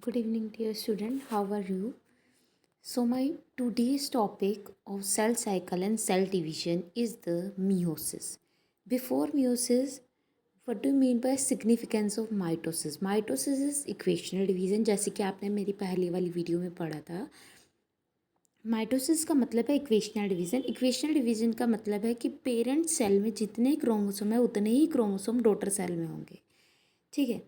Good evening, dear student. How are you? So, my today's topic of cell cycle and cell division is the meiosis. Before meiosis, what do you mean by significance of mitosis? Mitosis is equational division, जैसे कि आपने मेरी पहली वाली video में पढ़ा था. Mitosis का मतलब है इक्वेशनल डिवीज़न. इक्वेशनल डिवीज़न का मतलब है कि पेरेंट सेल में जितने क्रोमोसोम है उतने ही क्रोमोसोम डॉटर सेल में होंगे. ठीक है.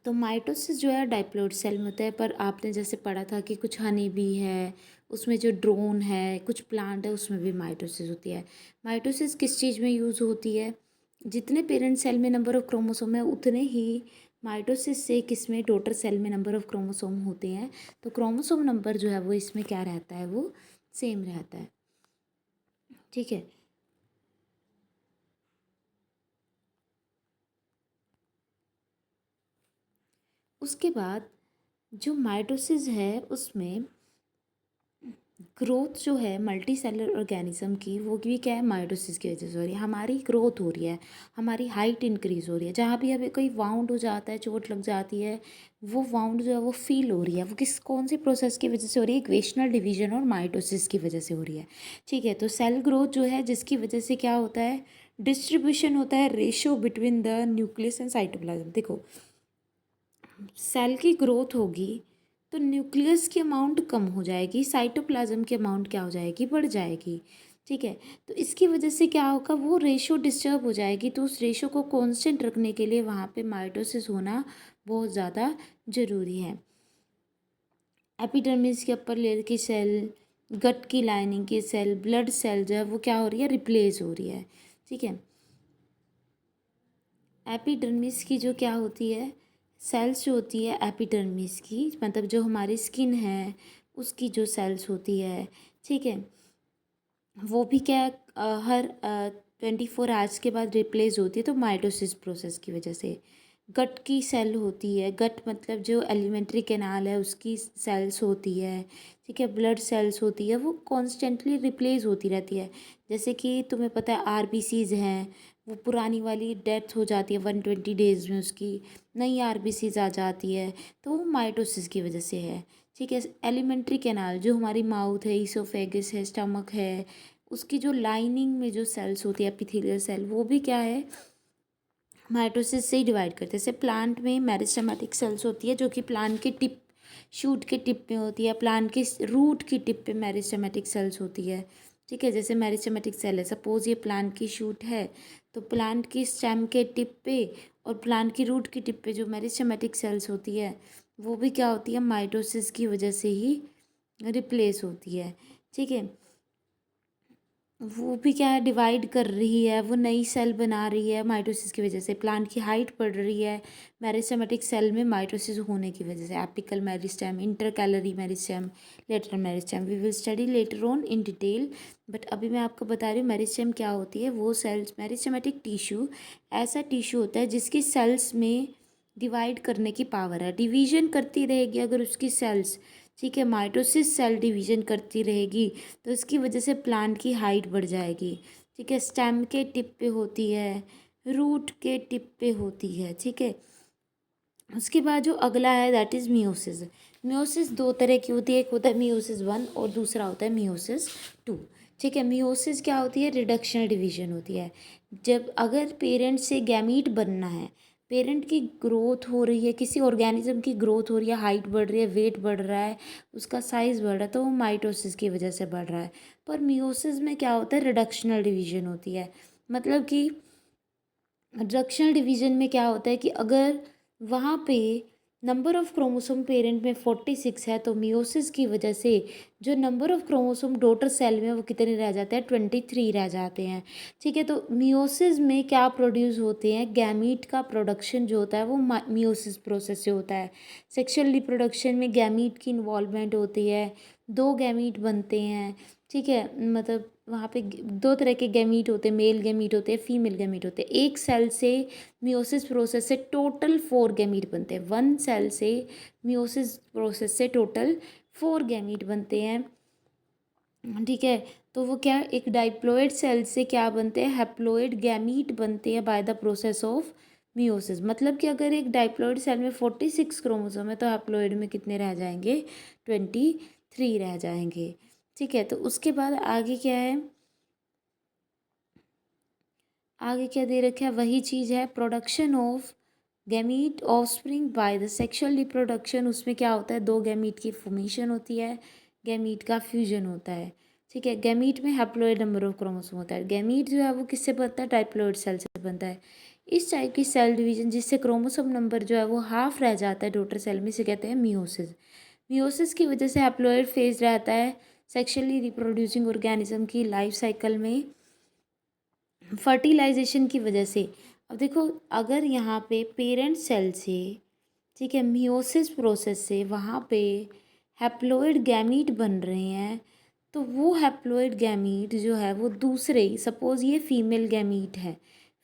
तो माइटोसिस जो है डाइप्लॉइड सेल में होता है, पर आपने जैसे पढ़ा था कि कुछ हनी बी है, उसमें जो ड्रोन है, कुछ प्लांट है, उसमें भी माइटोसिस होती है. माइटोसिस किस चीज़ में यूज़ होती है? जितने पेरेंट सेल में नंबर ऑफ क्रोमोसोम है उतने ही माइटोसिस से किस में डॉटर सेल में नंबर ऑफ क्रोमोसोम होते हैं. तो क्रोमोसोम नंबर जो है वो इसमें क्या रहता है, वो सेम रहता है. ठीक है. उसके बाद जो माइटोसिस है उसमें ग्रोथ जो है मल्टी सेलुलर ऑर्गेनिज्म की, वो भी क्या है, माइटोसिस की वजह से हो रही है. हमारी ग्रोथ हो रही है, हमारी हाइट इंक्रीज़ हो रही है. जहाँ भी हमें कोई वाउंड हो जाता है, चोट लग जाती है, वो वाउंड जो है वो फील हो रही है. वो कौन सी प्रोसेस की वजह से हो रही है? इक्वेशनल डिवीजन और माइटोसिस की वजह से हो रही है. ठीक है. तो सेल ग्रोथ जो है जिसकी वजह से क्या होता है, डिस्ट्रीब्यूशन होता है, ratio between the nucleus and cytoplasm. देखो, सेल की ग्रोथ होगी तो न्यूक्लियस की अमाउंट कम हो जाएगी, साइटोप्लाज्म की अमाउंट क्या हो जाएगी, बढ़ जाएगी. ठीक है. तो इसकी वजह से क्या होगा, वो रेशो डिस्टर्ब हो जाएगी. तो उस रेशो को कांस्टेंट रखने के लिए वहाँ पे माइटोसिस होना बहुत ज़्यादा ज़रूरी है. एपिडर्मिस के अपर लेयर की सेल, गट की लाइनिंग की सेल, ब्लड सेल जो है वो क्या हो रही है, रिप्लेस हो रही है. ठीक है. एपिडर्मिस की जो क्या होती है, सेल्स जो होती है एपिडर्मिस की, मतलब जो हमारी स्किन है उसकी जो सेल्स होती है. ठीक है. वो भी क्या है, हर 24 आवर्स के बाद रिप्लेस होती है. तो माइटोसिस प्रोसेस की वजह से गट की सेल होती है. गट मतलब जो एलिमेंट्री कैनाल है उसकी सेल्स होती है. ठीक है. ब्लड सेल्स होती है, वो कॉन्स्टेंटली रिप्लेस होती रहती है. जैसे कि तुम्हें पता है आरबीसीज हैं, वो पुरानी वाली डेथ हो जाती है 120 डेज़ में, उसकी नई आरबीसीज आ जाती है. तो वो माइटोसिस की वजह से है. ठीक है. एलिमेंट्री कैनाल जो हमारी माउथ है, ईसोफेगस है, स्टमक है, उसकी जो लाइनिंग में जो सेल्स होती है एपिथेलियल सेल, वो भी क्या है, माइटोसिस से ही डिवाइड करते हैं. जैसे प्लांट में मेरिस्टेमेटिक सेल्स होती है जो कि प्लांट के टिप, शूट के टिप पे होती है. प्लांट के रूट की टिप पे मेरिस्टेमेटिक सेल्स होती है. ठीक है. जैसे मेरिस्टेमेटिक सेल है, सपोज ये प्लांट की शूट है, तो प्लांट की स्टेम के टिप पे और प्लांट की रूट की टिप पे जो मेरिस्टेमेटिक सेल्स होती है वो भी क्या होती है, माइटोसिस की वजह से ही रिप्लेस होती है. ठीक है. वो भी क्या है, डिवाइड कर रही है, वो नई सेल बना रही है माइटोसिस की वजह से. प्लांट की हाइट बढ़ रही है मेरिस्टेमेटिक सेल में माइटोसिस होने की वजह से. Apical meristem, intercalary meristem, lateral meristem, we will study later on in detail. But अभी मैं आपको बता रही हूँ मेरिस्टेम क्या होती है. वो सेल्स, मेरिस्टेमेटिक टिश्यू ऐसा टिश्यू होता है जिसकी सेल्स में डिवाइड करने की पावर है. डिवीजन करती रहेगी अगर उसकी सेल्स. ठीक है. माइटोसिस सेल डिवीजन करती रहेगी तो इसकी वजह से प्लांट की हाइट बढ़ जाएगी. ठीक है. स्टेम के टिप पे होती है, रूट के टिप पे होती है. ठीक है. उसके बाद जो अगला है दैट इज़ मियोसिस. मियोसिस दो तरह की होती है, एक होता है मियोसिस 1 और दूसरा होता है मियोसिस 2. ठीक है. मियोसिस क्या होती है, रिडक्शनल डिवीजन होती है. जब अगर पेरेंट से गैमीट बनना है, पेरेंट की ग्रोथ हो रही है, किसी ऑर्गेनिज्म की ग्रोथ हो रही है, हाइट बढ़ रही है, वेट बढ़ रहा है, उसका साइज़ बढ़ रहा है, तो वो माइटोसिस की वजह से बढ़ रहा है. पर मियोसिस में क्या होता है, रिडक्शनल डिवीजन होती है. मतलब कि रिडक्शनल डिवीजन में क्या होता है कि अगर वहाँ पे नंबर ऑफ क्रोमोसोम पेरेंट में 46 है, तो मियोसिस की वजह से जो number of chromosome daughter cell में वो कितने रह जाते हैं, 23 रह जाते हैं. ठीक है. तो मियोसिस में क्या प्रोड्यूस होते हैं, गैमीट का प्रोडक्शन जो होता है वो मियोसिस प्रोसेस से होता है. सेक्शुअल रिप्रोडक्शन में गैमीट की इन्वॉल्वमेंट होती है, 2 गैमीट बनते हैं. ठीक है. मतलब वहाँ पे दो तरह के गैमीट होते हैं, मेल गैमीट होते हैं, फीमेल गैमीट होते हैं. एक सेल से मियोसिस प्रोसेस से टोटल 4 गैमीट बनते हैं. 1 सेल से मियोसिस प्रोसेस से टोटल 4 गैमीट बनते हैं. ठीक है. तो वो क्या, एक डाइप्लॉइड सेल से क्या बनते हैं, हैप्लॉइड गैमीट बनते हैं by the process of meiosis. मतलब कि अगर एक डाइप्लॉइड सेल में 46 क्रोमोसोम है तो हैप्लॉइड में कितने रह जाएंगे? 23 रह जाएंगे। ठीक है, तो उसके बाद आगे क्या है? आगे क्या दे रखा है? वही चीज़ है, production of gamete offspring by the sexual reproduction. उसमें क्या होता है? दो गैमीट की फॉर्मेशन होती है, गैमीट का फ्यूजन होता है। ठीक है, गैमीट में हैप्लॉइड नंबर ऑफ क्रोमोसोम होता है। गैमीट जो है वो किससे बनता है? डाइप्लॉइड सेल से बनता है। इस टाइप की सेल डिवीजन जिससे क्रोमोसोम नंबर जो है वो हाफ रह जाता है डॉटर सेल में, से कहते हैं मियोसिस। मियोसिस की वजह से हैप्लॉइड फेज रहता है सेक्सुअली रिप्रोड्यूसिंग ऑर्गेनिज्म की लाइफ साइकिल में फर्टिलाइजेशन की वजह से। अब देखो, अगर यहाँ पे पेरेंट सेल से, ठीक है, मियोसिस प्रोसेस से वहाँ पे हैप्लॉइड गैमीट बन रहे हैं, तो वो हैप्लॉइड गैमीट जो है वो दूसरे, सपोज ये फीमेल गैमीट है,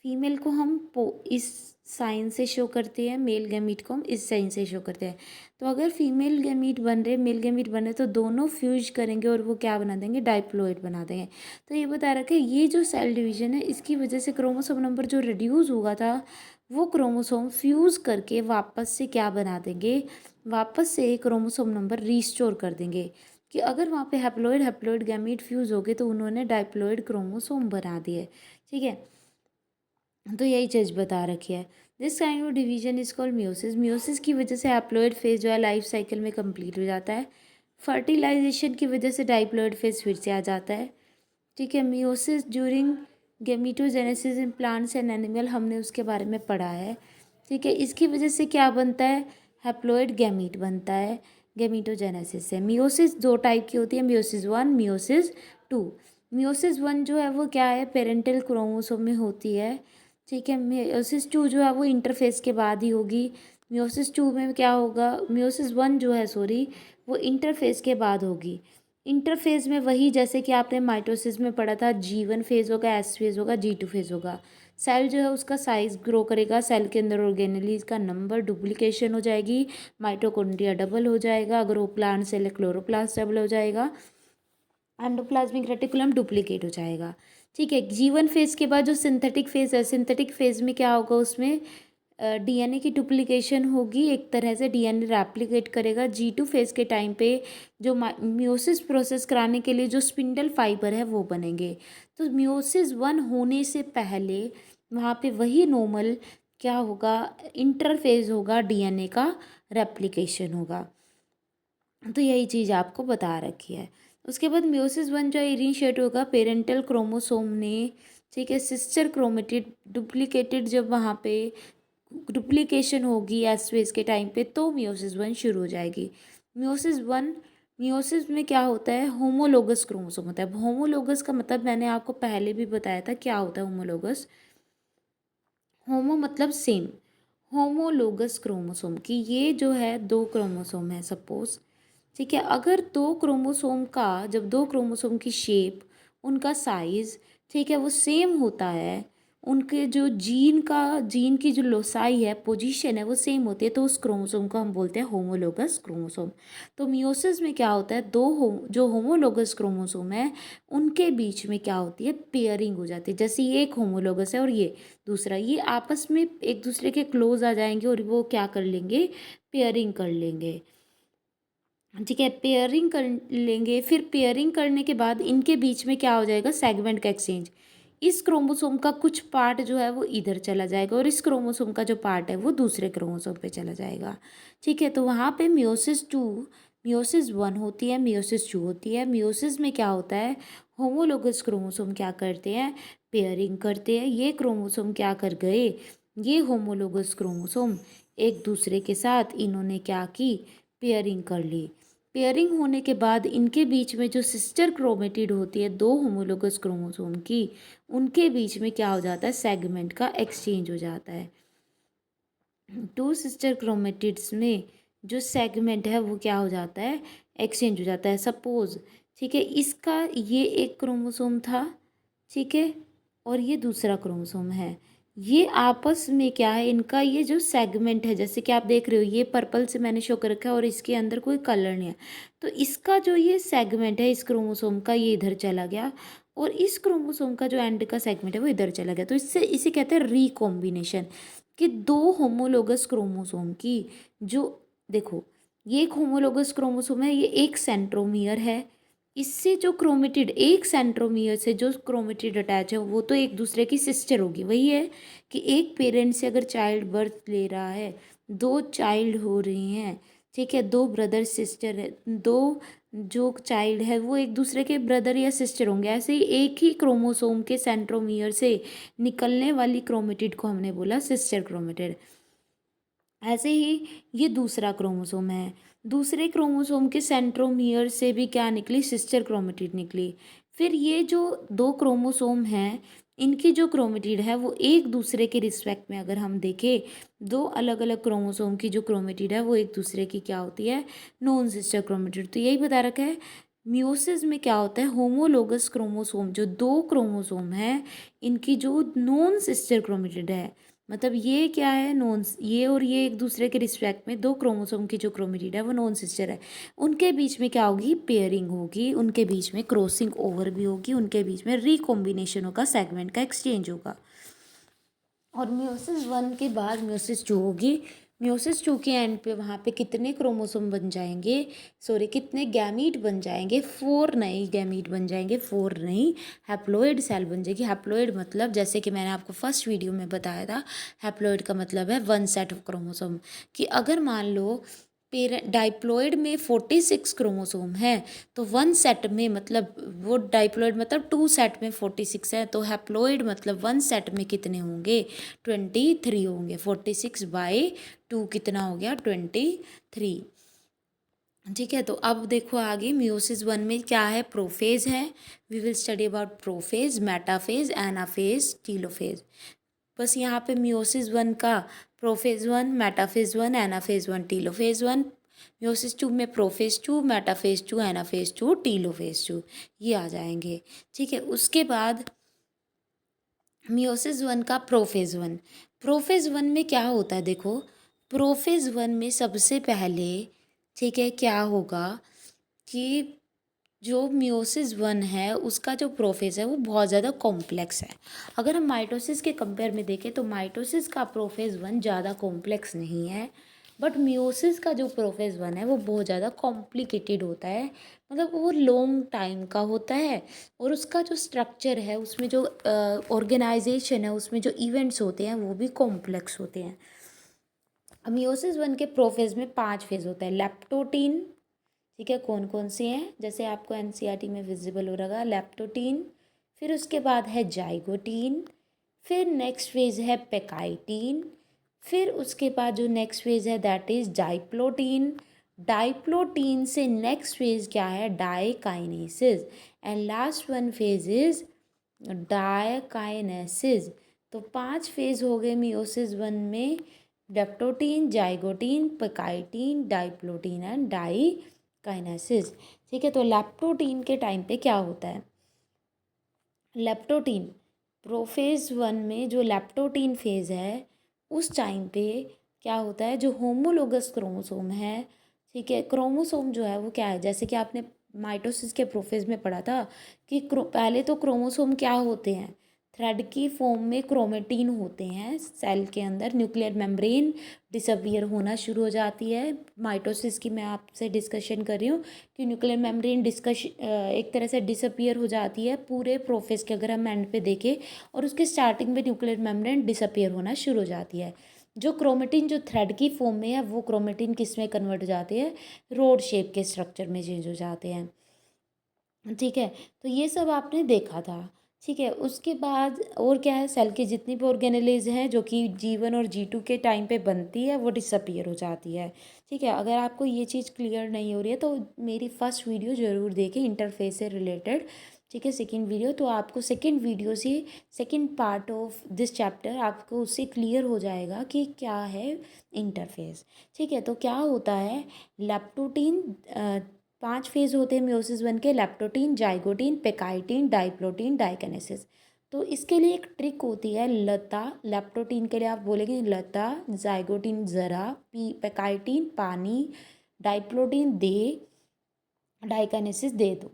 फीमेल को हम इस साइन से शो करते हैं, मेल गैमीट को हम इस साइन से शो करते हैं। तो अगर फीमेल गैमीट बन रहे, मेल गैमीट बन रहे, तो दोनों फ्यूज करेंगे और वो क्या बना देंगे? डाइप्लॉइड बना देंगे। तो ये बता रखा है, ये जो सेल डिवीजन है इसकी वजह से क्रोमोसोम नंबर जो रिड्यूस हुआ था वो क्रोमोसोम फ्यूज़ करके वापस से क्या बना देंगे? वापस से क्रोमोसोम नंबर रीस्टोर कर देंगे। कि अगर वहाँ पे हैप्लॉइड हैप्लॉइड गैमीट फ्यूज़ हो गए तो उन्होंने डाइप्लॉइड क्रोमोसोम बना दिए। ठीक है, तो यही चीज़ बता रखी है। This kind of division is called meiosis. Meiosis की वजह से हैप्लॉइड फेज जो है लाइफ साइकिल में कंप्लीट हो जाता है। फर्टिलाइजेशन की वजह से डाइप्लॉइड फेज फिर से आ जाता है। ठीक है, meiosis during gametogenesis in plants and animal, हमने उसके बारे में पढ़ा है। ठीक है, इसकी वजह से क्या बनता है? हैप्लॉइड गैमीट बनता है गेमिटोजेनेसिस से। मियोसिस दो टाइप की होती है, मियोसिस 1, मियोसिस 2। मियोसिस 1 जो है वो क्या है? पेरेंटल क्रोमोसोम में होती है। ठीक है, मियोसिस 2 जो है वो इंटरफेस के बाद ही होगी। मियोसिस 2 में क्या होगा? मियोसिस 1 जो है, सॉरी, वो इंटरफेस के बाद होगी। इंटरफेज में वही जैसे कि आपने माइटोसिस में पढ़ा था, G1 फेज होगा, S फेज होगा, G2 फेज होगा। सेल जो है उसका साइज ग्रो करेगा, सेल के अंदर ऑर्गेनेलीज का नंबर, डुप्लीकेशन हो जाएगी, माइटोकॉन्ड्रिया डबल हो जाएगा, अगर वो प्लांट सेल है क्लोरोप्लास्ट डबल हो जाएगा, एंडोप्लाज्मिक रेटिकुलम डुप्लीकेट हो जाएगा। ठीक है, G1 फेज के बाद जो सिंथेटिक फेज है, सिंथेटिक फेज में क्या होगा? उसमें डीएनए की डुप्लीकेशन होगी, एक तरह से डीएनए रेप्लिकेट करेगा। G2 फेज के टाइम पे जो मियोसिस प्रोसेस कराने के लिए जो स्पिंडल फाइबर है वो बनेंगे। तो मियोसिस 1 होने से पहले वहाँ पे वही नॉर्मल क्या होगा? इंटरफेज होगा, डीएनए का रेप्लिकेशन होगा। तो यही चीज़ आपको बता रखी है। उसके बाद मियोसिस 1 जो इनिशिएट होगा पेरेंटल क्रोमोसोम ने, ठीक है, सिस्टर क्रोमेटिड डुप्लीकेटेड, जब वहाँ पे डुप्लीकेशन होगी एस फेज के टाइम पे तो मियोसिस 1 शुरू हो जाएगी। मियोसिस में क्या होता है? होमोलोगस क्रोमोसोम होता है। होमोलोगस का मतलब मैंने आपको पहले भी बताया था क्या होता है होमोलोगस। होमो मतलब सेम, होमोलोगस क्रोमोसोम की ये जो है दो क्रोमोसोम है सपोज। ठीक है, अगर दो क्रोमोसोम का, जब दो क्रोमोसोम की शेप, उनका साइज, ठीक है, वो सेम होता है, उनके जो जीन की जो लोसाई है, पोजीशन है, वो सेम होती है, तो उस क्रोमोसोम को हम बोलते हैं होमोलोगस क्रोमोसोम। तो मियोसिस में क्या होता है? जो होमोलोगस क्रोमोसोम है उनके बीच में क्या होती है? पेयरिंग हो जाती है। जैसे ये एक होमोलोगस है और ये दूसरा, ये आपस में एक दूसरे के क्लोज आ जाएंगे और वो क्या कर लेंगे? पेयरिंग कर लेंगे। ठीक है, पेयरिंग कर लेंगे, फिर पेयरिंग करने के बाद इनके बीच में क्या हो जाएगा? सेगमेंट का एक्सचेंज। इस क्रोमोसोम का कुछ पार्ट जो है वो इधर चला जाएगा और इस क्रोमोसोम का जो पार्ट है वो दूसरे क्रोमोसोम पे चला जाएगा। ठीक है, तो वहाँ पे मियोसिस 1 होती है, मियोसिस 2 होती है। मियोसिस में क्या होता है? होमोलोगस क्रोमोसोम क्या करते हैं? पेयरिंग करते हैं। ये क्रोमोसोम क्या कर गए? ये होमोलोगस क्रोमोसोम एक दूसरे के साथ इन्होंने क्या की? पेयरिंग कर ली। पेयरिंग होने के बाद इनके बीच में जो सिस्टर क्रोमेटिड होती है दो होमोलोगस क्रोमोसोम की, उनके बीच में क्या हो जाता है? सेगमेंट का एक्सचेंज हो जाता है। टू सिस्टर क्रोमेटिड्स में जो सेगमेंट है वो क्या हो जाता है? एक्सचेंज हो जाता है। सपोज, ठीक है, इसका ये एक क्रोमोसोम था, ठीक है, और ये दूसरा क्रोमोसोम है। ये आपस में क्या है? इनका ये जो सेगमेंट है, जैसे कि आप देख रहे हो ये पर्पल से मैंने शो कर रखा है और इसके अंदर कोई कलर नहीं है, तो इसका जो ये सेगमेंट है इस क्रोमोसोम का, ये इधर चला गया और इस क्रोमोसोम का जो एंड का सेगमेंट है वो इधर चला गया, तो इससे इसे कहते हैं रिकॉम्बिनेशन। कि दो होमोलोगस क्रोमोसोम की जो, देखो ये एक होमोलोगस क्रोमोसोम है, ये एक सेंट्रोमियर है, इससे जो क्रोमेटिड, एक सेंट्रोमियर से जो क्रोमेटिड अटैच है वो तो एक दूसरे की सिस्टर होगी। वही है कि एक पेरेंट से अगर चाइल्ड बर्थ ले रहा है, दो चाइल्ड हो रही हैं, ठीक है, दो ब्रदर सिस्टर है, दो जो चाइल्ड है वो एक दूसरे के ब्रदर या सिस्टर होंगे। ऐसे ही एक ही क्रोमोसोम के सेंट्रोमियर से निकलने वाली क्रोमेटिड को हमने बोला सिस्टर क्रोमेटिड। ऐसे ही ये दूसरा क्रोमोसोम है, दूसरे क्रोमोसोम के सेंट्रोमियर से भी क्या निकली, सिस्टर क्रोमेटिड निकली। फिर ये जो दो क्रोमोसोम हैं, इनकी जो क्रोमेटिड है वो एक दूसरे के रिस्पेक्ट में अगर हम देखें, दो अलग अलग क्रोमोसोम की जो क्रोमेटिड है वो एक दूसरे की क्या होती है, नॉन सिस्टर क्रोमेटिड। तो यही बता रखा है मियोसिस में क्या होता है, होमोलोगस क्रोमोसोम जो दो क्रोमोसोम है इनकी जो नॉन सिस्टर क्रोमेटिड है, मतलब ये क्या है, नॉन, ये और ये एक दूसरे के रिस्पेक्ट में दो क्रोमोसोम की जो क्रोमेटिड है वो नॉन सिस्टर है, उनके बीच में क्या होगी, पेयरिंग होगी, उनके बीच में क्रॉसिंग ओवर भी होगी, उनके बीच में रिकॉम्बिनेशन होगा, सेगमेंट का एक्सचेंज होगा। और म्योसिस 1 के बाद म्योसिस 2 होगी। म्योसिस 2 के एंड पे वहाँ पे कितने क्रोमोसोम बन जाएंगे, सॉरी कितने गैमीट बन जाएंगे, 4 नए गैमीट बन जाएंगे, 4 नई हैप्लॉइड सेल बन जाएगी। हैप्लॉइड मतलब जैसे कि मैंने आपको फर्स्ट वीडियो में बताया था, हैप्लॉइड का मतलब है 1 सेट ऑफ क्रोमोसोम। कि अगर मान लो पेरेंट डाइप्लॉइड में 46 क्रोमोसोम है तो 1 सेट में, मतलब वो डाइप्लॉइड मतलब 2 सेट में 46 है, तो हैप्लॉइड मतलब 1 सेट में कितने होंगे, 23 होंगे। 46/2 कितना हो गया, 23। ठीक है, तो अब देखो आगे मियोसिस 1 में क्या है, प्रोफेज है। We will study about prophase, metaphase, anaphase, telophase. बस यहाँ पे मियोसिस 1 का prophase 1, metaphase 1, anaphase 1, telophase 1। Meiosis 2 में प्रोफेज 2, मेटाफेज 2, एनाफेज 2, टीलोफेज 2 ये आ जाएंगे। ठीक है, उसके बाद मियोसिस 1 का प्रोफेज 1। प्रोफेज 1 में क्या होता है, देखो प्रोफेज 1 में सबसे पहले, ठीक है, क्या होगा कि जो मियोसिस 1 है उसका जो प्रोफेज है वो बहुत ज़्यादा कॉम्प्लेक्स है। अगर हम माइटोसिस के कंपेयर में देखें तो माइटोसिस का प्रोफेज 1 ज़्यादा कॉम्प्लेक्स नहीं है, बट मियोसिस का जो प्रोफेज 1 है वो बहुत ज़्यादा कॉम्प्लिकेटेड होता है, मतलब वो लॉन्ग टाइम का होता है। और उसका जो स्ट्रक्चर है, उसमें जो ऑर्गेनाइजेशन है, उसमें जो इवेंट्स होते हैं वो भी कॉम्प्लेक्स होते हैं। मियोसिस 1 के प्रोफेज में 5 फेज होता है। लेप्टोटीन, ठीक है, कौन कौन से हैं, जैसे आपको एनसीईआरटी में विजिबल हो रहा, लेप्टोटीन, फिर उसके बाद है जाइगोटीन, फिर नेक्स्ट फेज है पेकाइटीन, फिर उसके बाद जो नेक्स्ट फेज है दैट इज डाइप्लोटीन। डाइप्लोटीन से नेक्स्ट फेज क्या है, diakinesis, and last one phase is diakinesis. तो 5 फेज हो गए मियोसिस 1 में, लेप्टोटीन, जाइगोटीन, पेकाइटीन, डाइप्लोटीन एंड डाइकाइनेसिस। ठीक है, तो लेप्टोटीन के टाइम पे क्या होता है, लेप्टोटीन प्रोफेज 1 में जो लेप्टोटीन फेज है उस टाइम पे क्या होता है, जो होमोलोगस क्रोमोसोम है, ठीक है, क्रोमोसोम जो है वो क्या है, जैसे कि आपने माइटोसिस के प्रोफेज में पढ़ा था कि पहले तो क्रोमोसोम क्या होते हैं, थ्रेड की फॉर्म में क्रोमेटिन होते हैं सेल के अंदर, न्यूक्लियर मेम्ब्रेन डिसअपियर होना शुरू हो जाती है। माइटोसिस की मैं आपसे डिस्कशन कर रही हूँ कि न्यूक्लियर मेम्ब्रेन एक तरह से डिसअपियर हो जाती है पूरे प्रोफेज के, अगर हम एंड पे देखें, और उसके स्टार्टिंग में न्यूक्लियर मेम्ब्रेन डिसअपियर होना शुरू हो जाती है। जो क्रोमेटिन जो थ्रेड की फॉर्म में है वो क्रोमेटिन किस में कन्वर्ट हो जाते हैं, रोड शेप के स्ट्रक्चर में चेंज हो जाते हैं। ठीक है, तो ये सब आपने देखा था। ठीक है, उसके बाद और क्या है, सेल की जितनी भी ऑर्गेनेलेज हैं जो कि G1 और G2 के टाइम पे बनती है वो डिसअपियर हो जाती है। ठीक है, अगर आपको ये चीज़ क्लियर नहीं हो रही है तो मेरी फर्स्ट वीडियो ज़रूर देखें इंटरफेस से रिलेटेड। ठीक है, सेकंड वीडियो, तो आपको सेकंड वीडियो से second part of this chapter आपको उससे क्लियर हो जाएगा कि क्या है इंटरफेस। ठीक है, तो क्या होता है, लेप्टोटीन 5 फेज होते हैं मियोसिस 1 के, लेप्टोटीन, जाइगोटीन, पेकाइटीन, डाइप्लोटीन, डाइकाइनेसिस। तो इसके लिए एक ट्रिक होती है, लता, लेप्टोटीन के लिए आप बोलेंगे लता, जाइगोटीन ज़रा, पेकाइटीन पानी, डाइप्लोटीन दे, डाइकाइनेसिस दे दो,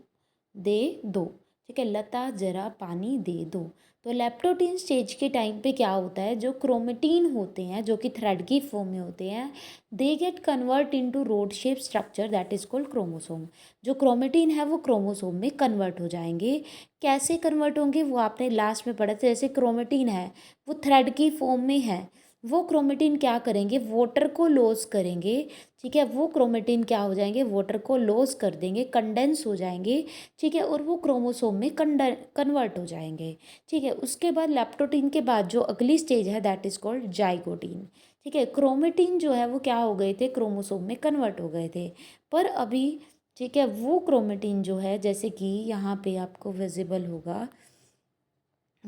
दे दो। ठीक है, लता जरा पानी दे दो। तो लेप्टोटीन स्टेज के टाइम पे क्या होता है, जो क्रोमेटीन होते हैं जो कि थ्रेड की फॉर्म में होते हैं, they get convert into rod shape structure that is called chromosome. जो क्रोमेटीन है वो क्रोमोसोम में कन्वर्ट हो जाएंगे। कैसे कन्वर्ट होंगे वो आपने लास्ट में पढ़ा था। जैसे क्रोमेटीन है वो थ्रेड की फॉर्म में है, वो क्रोमेटीन क्या करेंगे, वाटर को लॉस करेंगे। ठीक है, वो क्रोमेटीन क्या हो जाएंगे, वाटर को लॉस कर देंगे, कंडेंस हो जाएंगे। ठीक है, और वो क्रोमोसोम में कन्वर्ट हो जाएंगे। ठीक है, उसके बाद लेप्टोटीन के बाद जो अगली स्टेज है दैट इज कॉल्ड जाइगोटीन। ठीक है, क्रोमेटीन जो है वो क्या हो गए थे, क्रोमोसोम में कन्वर्ट हो गए थे। पर अभी ठीक है, वो क्रोमेटीन जो है जैसे कि यहाँ पे आपको विजिबल होगा,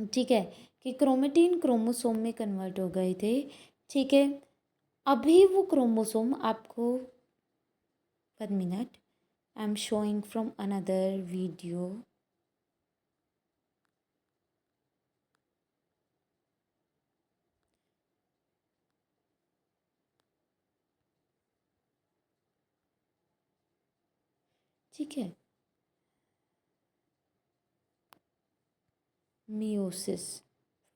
ठीक है, कि क्रोमेटीन क्रोमोसोम में कन्वर्ट हो गए थे। ठीक है, अभी वो क्रोमोसोम आपको 1 minute, I am showing from another video. ठीक है, मियोसिस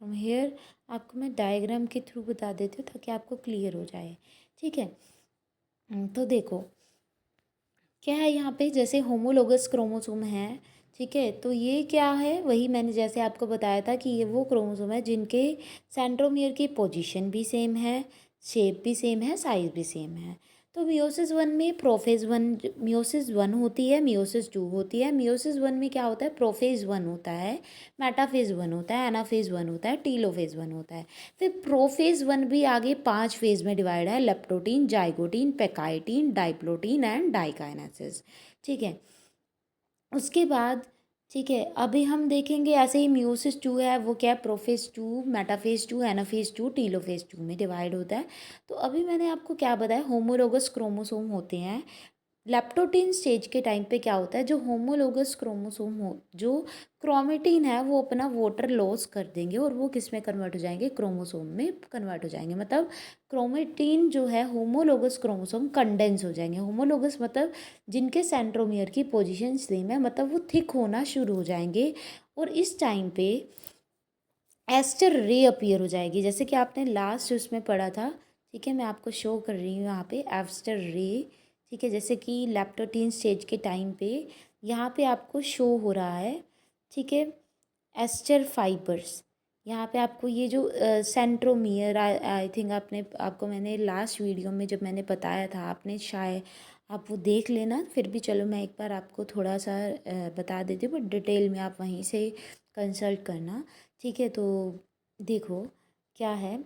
फ्रॉम हेयर, आपको मैं डायग्राम के थ्रू बता देती हूँ ताकि आपको क्लियर हो जाए। ठीक है, तो देखो क्या है यहाँ पे, जैसे होमोलोगस क्रोमोसोम है। ठीक है, तो ये क्या है, वही मैंने जैसे आपको बताया था कि ये वो क्रोमोसोम है जिनके सेंट्रोमियर की पोजीशन भी सेम है, शेप भी सेम है, साइज भी सेम है। तो मियोसिस वन में प्रोफेज वन, मियोसिस वन होती है, मियोसिस टू होती है। मियोसिस वन में क्या होता है, प्रोफेज वन होता है, मेटाफेज वन होता है, एनाफेज वन होता है, टीलोफेज वन होता है। फिर प्रोफेज वन भी आगे 5 फेज में डिवाइड है, लेप्टोटीन, जाइगोटीन, पेकाइटीन, डाइप्लोटीन एंड डाइकाइनेसिस। ठीक है, उसके बाद ठीक है, अभी हम देखेंगे ऐसे ही मियोसिस टू है वो क्या है, prophase two, metaphase two, anaphase two, telophase two में डिवाइड होता है। तो अभी मैंने आपको क्या बताया, होमोलोगस क्रोमोसोम होते हैं। लेप्टोटीन स्टेज के टाइम पे क्या होता है, जो होमोलोगस क्रोमोसोम हो, जो क्रोमेटीन है वो अपना वाटर लॉस कर देंगे और वो किस में कन्वर्ट हो जाएंगे, क्रोमोसोम में कन्वर्ट हो जाएंगे। मतलब क्रोमेटीन जो है होमोलोगस क्रोमोसोम कंडेंस हो जाएंगे। होमोलोगस मतलब जिनके सेंट्रोमियर की पोजीशन सेम है, मतलब वो थिक होना शुरू हो जाएंगे। और इस टाइम पे एस्टर रे अपीयर हो जाएगी, जैसे कि आपने लास्ट उसमें पढ़ा था। ठीक है, मैं आपको शो कर रही हूँ यहाँ पे एस्टर रे। ठीक है, जैसे कि लैप्टोटीन स्टेज के टाइम पे यहाँ पे आपको शो हो रहा है। ठीक है, एस्टर फाइबर्स, यहाँ पे आपको ये जो सेंट्रोमियर, आई थिंक आपने, आपको मैंने लास्ट वीडियो में जब मैंने बताया था आपने शायद, आप वो देख लेना। फिर भी चलो मैं एक बार आपको थोड़ा सा बता देती हूँ, बट डिटेल में आप वहीं से कंसल्ट करना। ठीक है, तो देखो क्या है,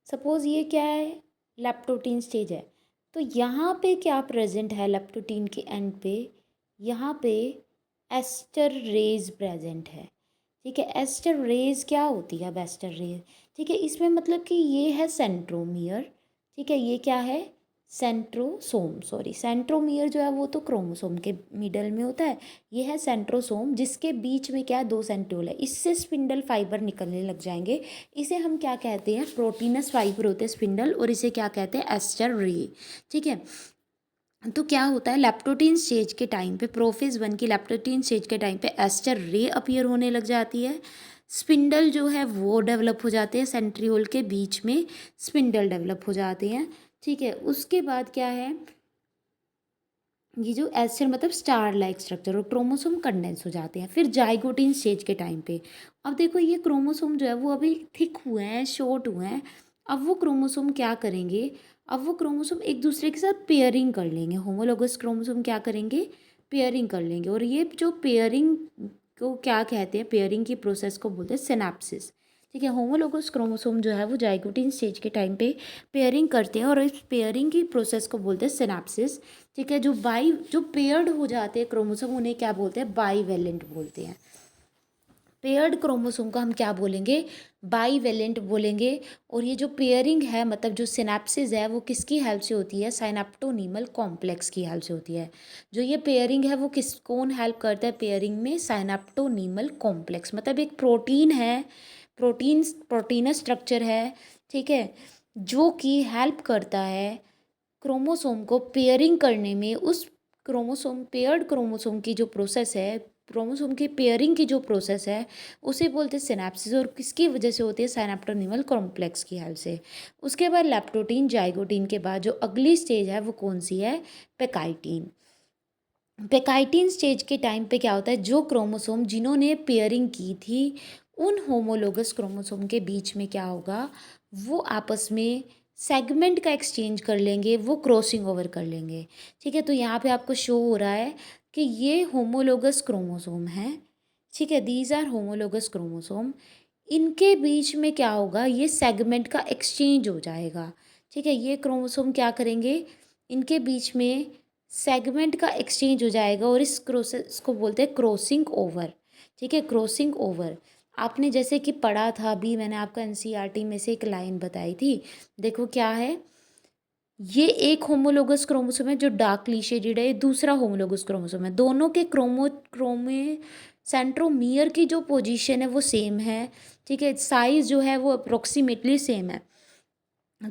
सपोज़ ये क्या है, लेप्टोटीन स्टेज है। तो यहाँ पे क्या प्रेजेंट है लेप्टोटीन के एंड पे, यहाँ पे एस्टर रेज प्रेजेंट है। ठीक है, एस्टर रेज क्या होती है, अब एस्टर रेज, ठीक है, इसमें मतलब कि ये है सेंट्रोमियर। ठीक है, ये क्या है, सेंट्रोसोम, सॉरी सेंट्रोमियर जो है वो तो क्रोमोसोम के मिडल में होता है। ये है सेंट्रोसोम जिसके बीच में क्या है, 2 सेंट्रियोल है, इससे स्पिंडल फाइबर निकलने लग जाएंगे। इसे हम क्या कहते हैं, प्रोटीनस फाइबर होते हैं स्पिंडल, और इसे क्या कहते हैं, एस्टर रे। ठीक है, तो क्या होता है लेप्टोटीन स्टेज के टाइम पे, प्रोफेज वन की लेप्टोटीन स्टेज के टाइम पे एस्टर रे अपीयर होने लग जाती है। स्पिंडल जो है वो डेवलप हो जाते हैं, सेंट्रियोल के बीच में स्पिंडल डेवलप हो जाते हैं। ठीक है, उसके बाद क्या है, ये जो एस्टर मतलब स्टार लाइक स्ट्रक्चर, और क्रोमोसोम कंडेंस हो जाते हैं। फिर जाइगोटीन स्टेज के टाइम पे, अब देखो ये क्रोमोसोम जो है वो अभी थिक हुए हैं, शॉर्ट हुए हैं। अब वो क्रोमोसोम क्या करेंगे, अब वो क्रोमोसोम एक दूसरे के साथ पेयरिंग कर लेंगे। होमोलोगस क्रोमोसोम क्या करेंगे, पेयरिंग कर लेंगे। और ये जो पेयरिंग को क्या कहते हैं, पेयरिंग की प्रोसेस को बोलते हैं सिनैप्सिस। ठीक है, होमोलोगस क्रोमोसोम जो है वो जाइगोटीन स्टेज के टाइम पे पेयरिंग करते हैं, और इस पेयरिंग की प्रोसेस को बोलते हैं सिनैप्सिस। ठीक है, जो पेयर्ड हो जाते हैं क्रोमोसोम उन्हें क्या बोलते हैं, बाईवेलेंट बोलते हैं। पेयर्ड क्रोमोसोम का हम क्या बोलेंगे, बाईवेलेंट बोलेंगे। और ये जो पेयरिंग है मतलब जो सिनैप्सिस है वो किसकी हेल्प से होती है, साइनेप्टोनीमल कॉम्प्लेक्स की हेल्प से होती है। जो ये पेयरिंग है वो किस कौन हेल्प करता है पेयरिंग में, साइनेप्टोनीमल कॉम्प्लेक्स, मतलब एक प्रोटीन है, प्रोटीनस स्ट्रक्चर है। ठीक है, जो कि हेल्प करता है क्रोमोसोम को पेयरिंग करने में। उस क्रोमोसोम, पेयर्ड क्रोमोसोम की जो प्रोसेस है, क्रोमोसोम के पेयरिंग की जो प्रोसेस है उसे बोलते हैं सिनैप्सिस, और किसकी वजह से होती है? सिनैप्टोनिमल कॉम्प्लेक्स की हेल्प से। उसके बाद लैप्टोटीन जाइगोटीन के बाद जो अगली स्टेज है वो कौन सी है? पेकाइटीन। पेकाइटीन स्टेज के टाइम पे क्या होता है? जो क्रोमोसोम जिन्होंने पेयरिंग की थी उन होमोलोगस क्रोमोसोम के बीच में क्या होगा? वो आपस में सेगमेंट का एक्सचेंज कर लेंगे, वो क्रॉसिंग ओवर कर लेंगे। ठीक है, तो यहाँ पे आपको शो हो रहा है कि ये होमोलोगस क्रोमोसोम है। ठीक है, दीज आर होमोलोगस क्रोमोसोम। इनके बीच में क्या होगा? ये सेगमेंट का एक्सचेंज हो जाएगा। ठीक है, ये क्रोमोसोम क्या करेंगे? इनके बीच में सेगमेंट का एक्सचेंज हो जाएगा और इस प्रोसेस को बोलते हैं क्रॉसिंग ओवर। ठीक है, क्रॉसिंग ओवर। आपने जैसे कि पढ़ा था, अभी मैंने आपका एनसीईआरटी में से एक लाइन बताई थी। देखो क्या है, ये एक होमोलोगस क्रोमोसोम है जो डार्कली शेडेड है, ये दूसरा होमोलोगस क्रोमोसोम है। दोनों के क्रोमे सेंट्रोमियर की जो पोजीशन है वो सेम है। ठीक है, साइज जो है वो अप्रोक्सीमेटली सेम है।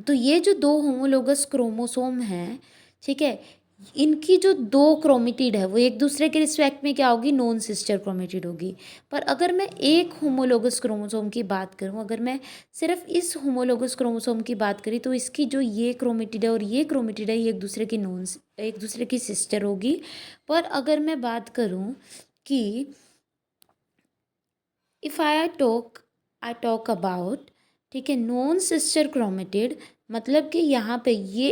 तो ये जो दो होमोलोगस क्रोमोसोम हैं, ठीक है, इनकी जो दो क्रोमेटिड है वो एक दूसरे के रिस्पेक्ट में क्या होगी? नॉन सिस्टर क्रोमेटिड होगी। पर अगर मैं एक होमोलोगस क्रोमोसोम की बात करूं, अगर मैं सिर्फ इस होमोलोगस क्रोमोसोम की बात करी तो इसकी जो ये क्रोमेटिड है और ये क्रोमेटिड है ये एक दूसरे की सिस्टर होगी। पर अगर मैं बात करूं कि इफ़ आई टॉक अबाउट, ठीक है, नॉन सिस्टर क्रोमेटिड, मतलब कि यहाँ पे ये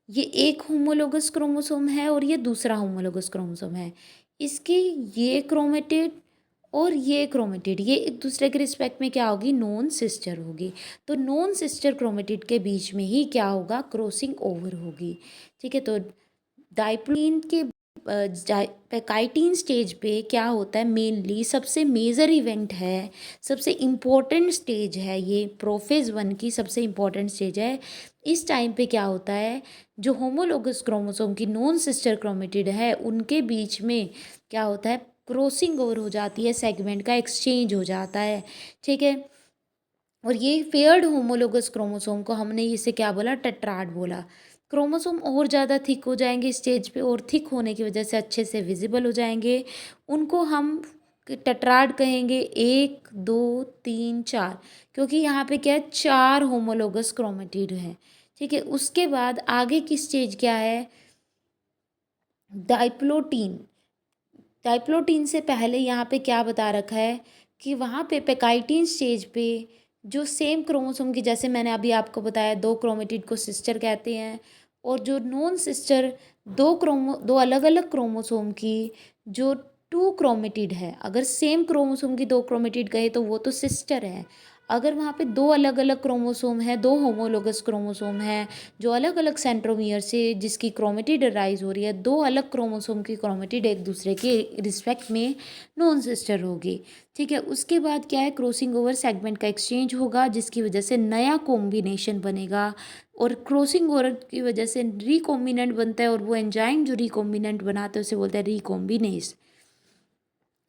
एक होमोलोगस क्रोमोसोम है और ये दूसरा होमोलोगस क्रोमोसोम है। इसकी ये क्रोमेटिड और ये क्रोमेटिड ये एक दूसरे के रिस्पेक्ट में क्या होगी? नॉन सिस्टर होगी। तो नॉन सिस्टर क्रोमेटिड के बीच में ही क्या होगा? क्रॉसिंग ओवर होगी। ठीक है, तो डाइप्लोइन के पेकाइटीन स्टेज पे क्या होता है? मेनली सबसे मेजर इवेंट है, सबसे इम्पोर्टेंट स्टेज है, ये प्रोफेज 1 की सबसे इम्पोर्टेंट स्टेज है। इस टाइम पे क्या होता है? जो होमोलोगस क्रोमोसोम की नॉन सिस्टर क्रोमेटिड है उनके बीच में क्या होता है? क्रॉसिंग ओवर हो जाती है, सेगमेंट का एक्सचेंज हो जाता है। ठीक है, और ये पेयर्ड होमोलोगस क्रोमोसोम को हमने इसे क्या बोला? टेट्राड बोला। क्रोमोसोम और ज़्यादा थिक हो जाएंगे स्टेज पे, और थिक होने की वजह से अच्छे से विजिबल हो जाएंगे। उनको हम टेट्राड कहेंगे, 1 2 3 4, क्योंकि यहाँ पे क्या है? 4 होमोलोगस क्रोमेटिड है। ठीक है, उसके बाद आगे की स्टेज क्या है? डाइप्लोटीन। डाइप्लोटीन से पहले यहाँ पे क्या बता रखा है कि वहाँ पे पेकाइटीन स्टेज पे जो सेम क्रोमोसोम की, जैसे मैंने अभी आपको बताया, दो क्रोमेटिड को सिस्टर कहते हैं, और जो नॉन सिस्टर दो अलग अलग क्रोमोसोम की जो 2 क्रोमेटिड है, अगर सेम क्रोमोसोम की 2 क्रोमेटिड गए तो वो तो सिस्टर है। अगर वहाँ पे दो अलग अलग क्रोमोसोम है, दो होमोलोगस क्रोमोसोम है जो अलग अलग सेंट्रोमियर से जिसकी क्रोमेटिड राइज हो रही है, दो अलग क्रोमोसोम की क्रोमेटिड एक दूसरे के रिस्पेक्ट में नॉन सिस्टर होगी। ठीक है, उसके बाद क्या है? क्रॉसिंग ओवर सेगमेंट का एक्सचेंज होगा जिसकी वजह से नया कॉम्बिनेशन बनेगा, और क्रॉसिंग ओवर की वजह से रिकॉम्बिनेंट बनता है, और वो एंजाइम जो रिकॉम्बिनेंट बनाते हैं उसे बोलते हैं रिकॉम्बिनेस।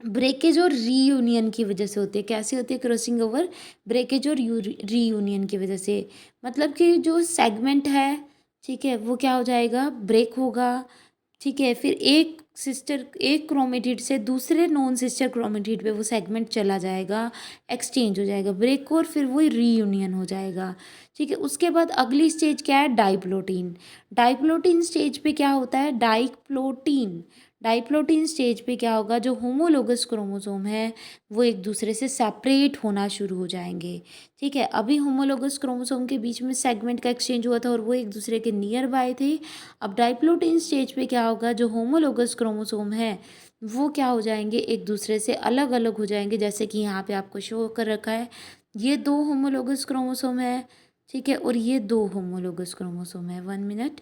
ब्रेकेज और रीयूनियन की वजह से होती है। कैसे होती है क्रॉसिंग ओवर? ब्रेकेज और रीयूनियन की वजह से, मतलब कि जो सेगमेंट है, ठीक है, वो क्या हो जाएगा? ब्रेक होगा। ठीक है, फिर एक क्रोमेटिड से दूसरे नॉन सिस्टर क्रोमेटिड पे वो सेगमेंट चला जाएगा, एक्सचेंज हो जाएगा, ब्रेक, और फिर वही रीयूनियन हो जाएगा। ठीक है, उसके बाद अगली स्टेज क्या है? डाइप्लोटीन। डाइप्लोटीन स्टेज पे क्या होता है? डाइप्लोटीन स्टेज पे क्या होगा? जो होमोलोगस क्रोमोसोम है वो एक दूसरे से सेपरेट होना शुरू हो जाएंगे। ठीक है, अभी होमोलोगस क्रोमोसोम के बीच में सेगमेंट का एक्सचेंज हुआ था और वो एक दूसरे के नियर बाय थे। अब डाइप्लोटीन स्टेज पे क्या होगा? जो होमोलोगस क्रोमोसोम है वो क्या हो जाएंगे? एक दूसरे से अलग अलग हो जाएंगे, जैसे कि यहाँ पे आपको शो कर रखा है। ये दो होमोलोगस क्रोमोसोम है, ठीक है, और ये दो होमोलोगस क्रोमोसोम है। 1 मिनट।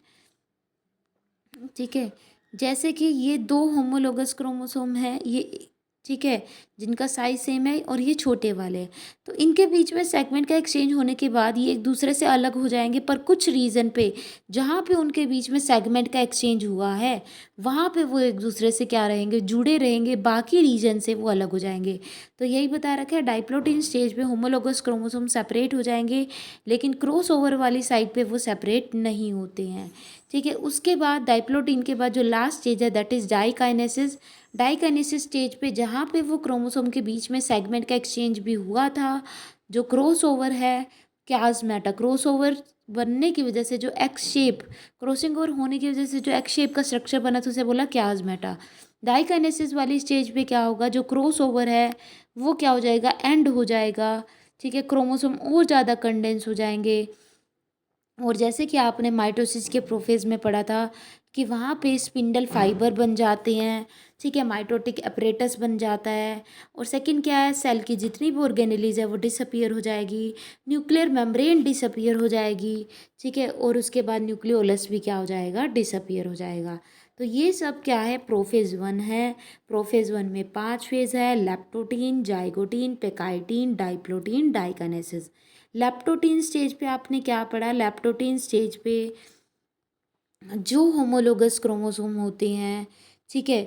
ठीक है, जैसे कि ये दो होमोलोगस क्रोमोसोम है, ये, ठीक है, जिनका साइज सेम है, और ये छोटे वाले हैं। तो इनके बीच में सेगमेंट का एक्सचेंज होने के बाद ये एक दूसरे से अलग हो जाएंगे, पर कुछ रीज़न पे जहाँ पे उनके बीच में सेगमेंट का एक्सचेंज हुआ है वहाँ पे वो एक दूसरे से क्या रहेंगे? जुड़े रहेंगे, बाकी रीजन से वो अलग हो जाएंगे। तो यही बता रखा है, डाइप्लोटीन स्टेज पे होमोलोगस क्रोमोसोम सेपरेट हो जाएंगे, लेकिन क्रॉस ओवर वाली साइड पे वो सेपरेट नहीं होते हैं। ठीक है, उसके बाद डाइप्लोटीन के बाद जो लास्ट स्टेज है that is diakinesis. Diakinesis stage पे जहाँ पे वो क्रोमोसोम के बीच में सेगमेंट का एक्सचेंज भी हुआ था, जो क्रॉस ओवर है क्याज़ क्रॉस ओवर बनने की वजह से जो एक्स शेप, क्रॉसिंग ओवर होने की वजह से जो एक्स शेप का स्ट्रक्चर बना था उसे बोला क्याज़। डाइकाइनेसिस वाली स्टेज पे क्या होगा, जो क्रॉस ओवर है वो क्या हो जाएगा, एंड हो जाएगा। ठीक है, क्रोमोसोम और ज़्यादा कंडेंस हो जाएंगे। और जैसे कि आपने माइटोसिस के प्रोफेज में पढ़ा था कि वहाँ पे स्पिंडल फाइबर बन जाते हैं। ठीक है, माइटोटिक अपरेटस बन जाता है। और सेकंड क्या है, सेल की जितनी भी ऑर्गेनेलीज है वो डिसअपियर हो जाएगी, न्यूक्लियर मेम्ब्रेन डिसअपियर हो जाएगी। ठीक है, और उसके बाद न्यूक्लियोलस भी क्या हो जाएगा, डिसअपियर हो जाएगा। तो ये सब क्या है, प्रोफेज 1 है। प्रोफेज 1 में 5 फेज है, लैप्टोटीन, जाइगोटीन, पेकाइटीन, डाइप्लोटीन, डाइकाइनेसिस। लैप्टोटीन स्टेज पे आपने क्या पढ़ा, लैप्टोटीन स्टेज पे जो होमोलोगस क्रोमोसोम होते हैं, ठीक है,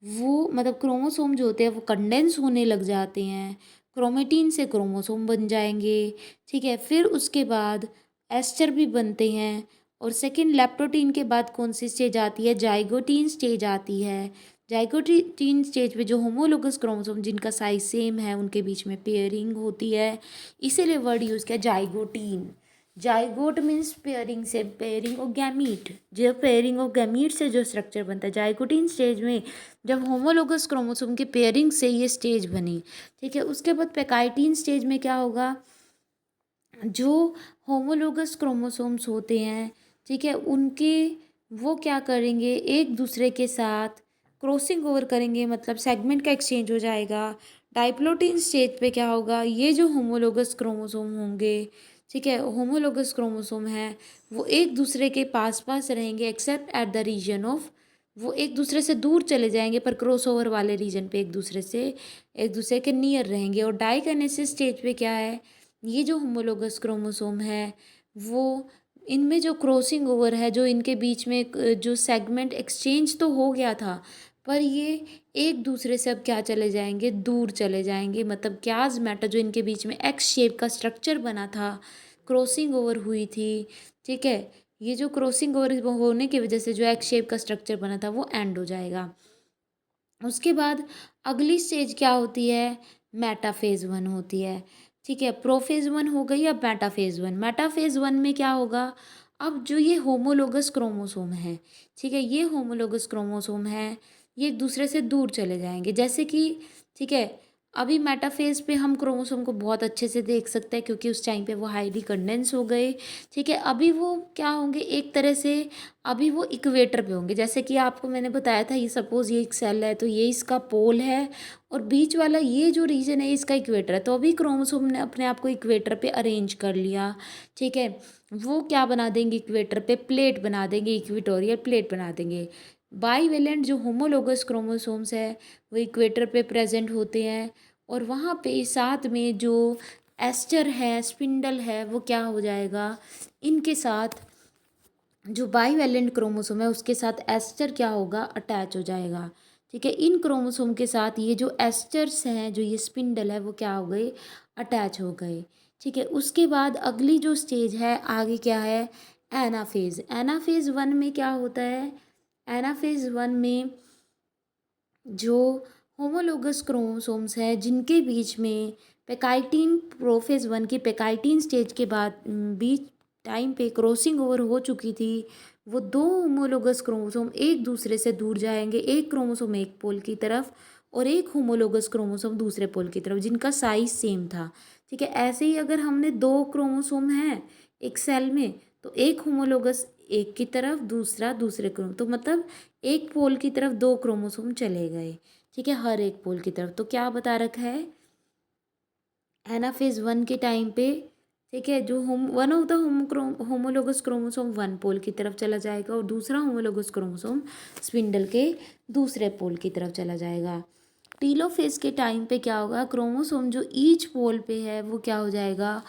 वो मतलब क्रोमोसोम जो होते हैं वो कंडेंस होने लग जाते हैं, क्रोमेटीन से क्रोमोसोम बन जाएंगे। ठीक है, फिर उसके बाद एस्टर भी बनते हैं। और सेकंड लैप्टोटीन के बाद कौन सी स्टेज आती है, जाइगोटीन स्टेज आती है। जाइगोटीन स्टेज पे जो होमोलोगस क्रोमोसोम जिनका साइज सेम है उनके बीच में पेयरिंग होती है, इसीलिए वर्ड यूज़ किया जाइगोटीन। जाइगोट मीन्स पेयरिंग से, पेयरिंग ऑफ गैमीट, जो पेयरिंग ऑफ गैमीट से जो स्ट्रक्चर बनता है। जाइगोटीन स्टेज में जब होमोलोगस क्रोमोसोम के पेयरिंग से ये स्टेज बनी। ठीक है, उसके बाद पेकाइटीन स्टेज में क्या होगा, जो होमोलोगस क्रोमोसोम्स होते हैं, ठीक है, उनके वो क्या करेंगे, एक दूसरे के साथ क्रॉसिंग ओवर करेंगे, मतलब सेगमेंट का एक्सचेंज हो जाएगा। डाइप्लोटीन स्टेज पे क्या होगा, ये जो होमोलोगस क्रोमोसोम होंगे, ठीक है, होमोलोगस क्रोमोसोम है, वो एक दूसरे के पास पास रहेंगे except at the region of, वो एक दूसरे से दूर चले जाएंगे पर क्रॉस ओवर वाले रीजन पे एक दूसरे के नियर रहेंगे। और डाइकाइनेसिस स्टेज पे क्या है, ये जो होमोलोगस क्रोमोसोम है वो, इनमें जो क्रॉसिंग ओवर है, जो इनके बीच में जो सेगमेंट एक्सचेंज तो हो गया था, पर ये एक दूसरे से अब क्या चले जाएंगे, दूर चले जाएंगे। मतलब क्याज मैटर जो इनके बीच में एक्स शेप का स्ट्रक्चर बना था, क्रॉसिंग ओवर हुई थी। ठीक है, ये जो क्रॉसिंग ओवर होने की वजह से जो एक्स शेप का स्ट्रक्चर बना था वो एंड हो जाएगा। उसके बाद अगली स्टेज क्या होती है, मेटाफेज 1 होती है। ठीक है, प्रोफेज 1 हो गई, अब मेटाफेज 1। मेटाफेज 1 में क्या होगा, अब जो ये होमोलोगस क्रोमोसोम है, ठीक है, ये होमोलोगस क्रोमोसोम है, ये एक दूसरे से दूर चले जाएंगे। जैसे कि, ठीक है, अभी मेटाफेज पे हम क्रोमोसोम को बहुत अच्छे से देख सकते हैं क्योंकि उस टाइम पे वो हाईली कंडेंस हो गए। ठीक है, अभी वो क्या होंगे, एक तरह से अभी वो इक्वेटर पे होंगे। जैसे कि आपको मैंने बताया था, ये सपोज़ ये एक सेल है तो ये इसका पोल है और बीच वाला ये जो रीजन है इसका इक्वेटर है। तो अभी क्रोमोसोम ने अपने आप को इक्वेटर पे अरेंज कर लिया। ठीक है, वो क्या बना देंगे, इक्वेटर पे प्लेट बना देंगे, इक्वेटोरियल प्लेट बना देंगे। बाईवेलेंट जो होमोलोगस क्रोमोसोम्स है वो इक्वेटर पे प्रेजेंट होते हैं और वहाँ पे साथ में जो एस्टर है, स्पिंडल है, वो क्या हो जाएगा, इनके साथ जो बाईवेलेंट क्रोमोसोम है उसके साथ एस्टर क्या होगा, अटैच हो जाएगा। ठीक है, इन क्रोमोसोम के साथ ये जो एस्टर्स हैं, जो ये स्पिंडल है, वो क्या हो गए, अटैच हो गए। ठीक है, उसके बाद अगली जो स्टेज है आगे क्या है, एनाफेज। एनाफेज 1 में क्या होता है, एनाफेज 1 में जो होमोलोगस क्रोमोसोम्स हैं जिनके बीच में पेकाइटिन, प्रोफेज 1 की पेकाइटिन स्टेज के बाद बीच टाइम पे क्रॉसिंग ओवर हो चुकी थी, वो दो होमोलोगस क्रोमोसोम एक दूसरे से दूर जाएंगे। एक क्रोमोसोम एक पोल की तरफ और एक होमोलोगस क्रोमोसोम दूसरे पोल की तरफ, जिनका साइज सेम था। ठीक है, ऐसे ही अगर हमने दो क्रोमोसोम हैं एक सेल में, तो एक होमोलोगस एक की तरफ, दूसरा दूसरे क्रोम, तो मतलब एक पोल की तरफ दो क्रोमोसोम चले गए। ठीक है, हर एक पोल की तरफ। तो क्या बता रखा है, एनाफेज 1 के टाइम पे, ठीक है, जो होम one of the homologous chromosome one pole की तरफ चला जाएगा और दूसरा होमोलोगस क्रोमोसोम स्पिंडल के दूसरे पोल की तरफ चला जाएगा। टीलोफेज के टाइम पे क्या होगा, क्रोमोसोम जो ईच पोल पे है वो क्या हो जाएगा,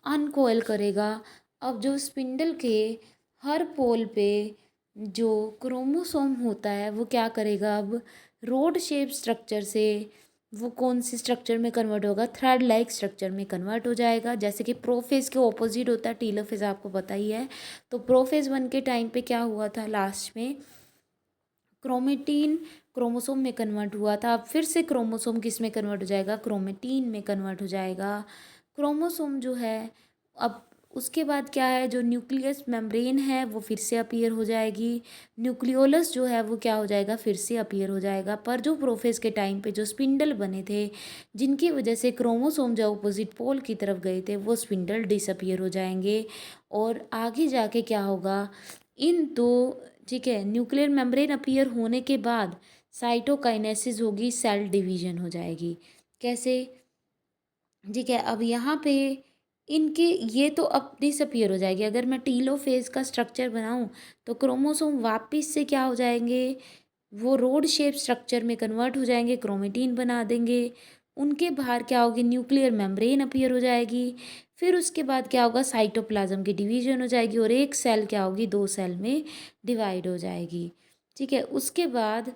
अनकोयल करेगा। अब जो स्पिंडल के हर पोल पे जो क्रोमोसोम होता है वो क्या करेगा, अब रोड शेप स्ट्रक्चर से वो कौन सी स्ट्रक्चर में कन्वर्ट होगा, थ्रेड लाइक स्ट्रक्चर में कन्वर्ट हो जाएगा। जैसे कि प्रोफेज के ऑपोजिट होता है टीलोफेज, आपको पता ही है। तो प्रोफेज 1 के टाइम पे क्या हुआ था, लास्ट में क्रोमेटीन क्रोमोसोम में कन्वर्ट हुआ था, अब फिर से क्रोमोसोम किस में कन्वर्ट हो जाएगा, क्रोमेटीन में कन्वर्ट हो जाएगा। क्रोमोसोम जो है अब उसके बाद क्या है, जो न्यूक्लियस मेम्ब्रेन है वो फिर से अपीयर हो जाएगी, न्यूक्लियोलस जो है वो क्या हो जाएगा, फिर से अपीयर हो जाएगा। पर जो प्रोफेज के टाइम पे जो स्पिंडल बने थे, जिनकी वजह से क्रोमोसोम जो अपोजिट पोल की तरफ गए थे, वो स्पिंडल डिसअपीयर हो जाएंगे। और आगे जाके क्या होगा, इन दो, ठीक है, न्यूक्लियर मेम्ब्रेन अपीयर होने के बाद साइटोकाइनेसिस होगी, सेल डिवीजन हो जाएगी। कैसे, ठीक है, अब यहाँ पे इनके ये तो अब डिसअपीयर हो जाएगी। अगर मैं टीलोफेज का स्ट्रक्चर बनाऊँ तो क्रोमोसोम वापस से क्या हो जाएंगे, वो रोड शेप स्ट्रक्चर में कन्वर्ट हो जाएंगे, क्रोमेटीन बना देंगे। उनके बाहर क्या होगी, न्यूक्लियर मेम्ब्रेन अपीयर हो जाएगी। फिर उसके बाद क्या होगा, साइटोप्लाज्म की डिवीजन हो जाएगी और एक सेल क्या होगी, दो सेल में डिवाइड हो जाएगी। ठीक है, उसके बाद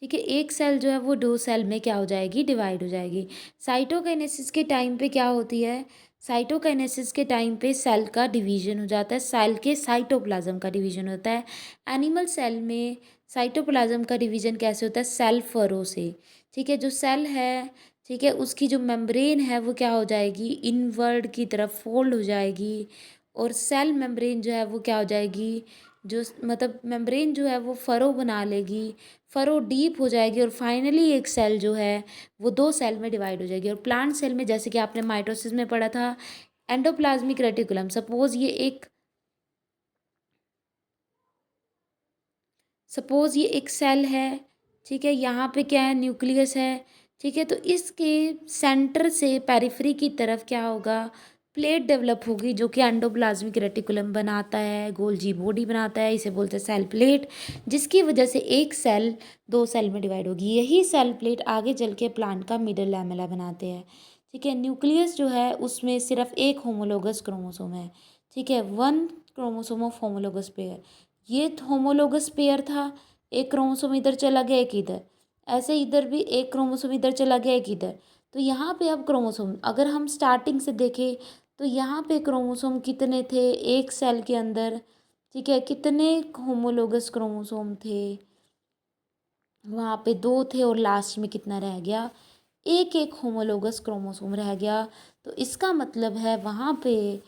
ठीक है, एक सेल जो है वो दो सेल में क्या हो जाएगी, डिवाइड हो जाएगी। साइटोकाइनेसिस के टाइम पे क्या होती है, साइटोकाइनेसिस के टाइम पे सेल का डिवीजन हो जाता है, सेल के साइटोप्लाज्म का डिवीजन होता है। एनिमल सेल में साइटोप्लाज्म का डिवीजन कैसे होता है, सेल फरो से। ठीक है, जो सेल है, ठीक है, उसकी जो मेम्ब्रेन है वो क्या हो जाएगी, इनवर्ड की तरफ फोल्ड हो जाएगी। और सेल मेम्ब्रेन जो है वो क्या हो जाएगी, जो मतलब मेम्ब्रेन जो है वो फरो बना लेगी, फरो डीप हो जाएगी और फाइनली एक सेल जो है वो दो सेल में डिवाइड हो जाएगी। और प्लांट सेल में जैसे कि आपने माइटोसिस में पढ़ा था, एंडोप्लाज्मिक रेटिकुलम, सपोज ये एक सेल है, ठीक है, यहाँ पे क्या है, न्यूक्लियस है। ठीक है, तो इसके सेंटर से पेरिफेरी की तरफ क्या होगा, प्लेट डेवलप होगी, जो कि एंडोप्लाज्मिक रेटिकुलम बनाता है, गोल्जी बॉडी बनाता है, इसे बोलते हैं सेल प्लेट, जिसकी वजह से एक सेल दो सेल में डिवाइड होगी। यही सेल प्लेट आगे चल के प्लांट का मिडल लैमेला बनाते हैं। ठीक है, न्यूक्लियस जो है उसमें सिर्फ एक होमोलोगस क्रोमोसोम है। ठीक है, one chromosome of homologous pair, ये होमोलोगस पेयर था, एक क्रोमोसोम इधर चला गया एक इधर, ऐसे इधर भी एक क्रोमोसोम इधर चला गया एक इधर। तो यहाँ पे अब क्रोमोसोम अगर हम स्टार्टिंग से देखें तो यहाँ पे क्रोमोसोम कितने थे एक सेल के अंदर, ठीक है, कितने होमोलोगस क्रोमोसोम थे, वहाँ पे दो थे और लास्ट में कितना रह गया, एक एक होमोलोगस क्रोमोसोम रह गया। तो इसका मतलब है वहाँ पे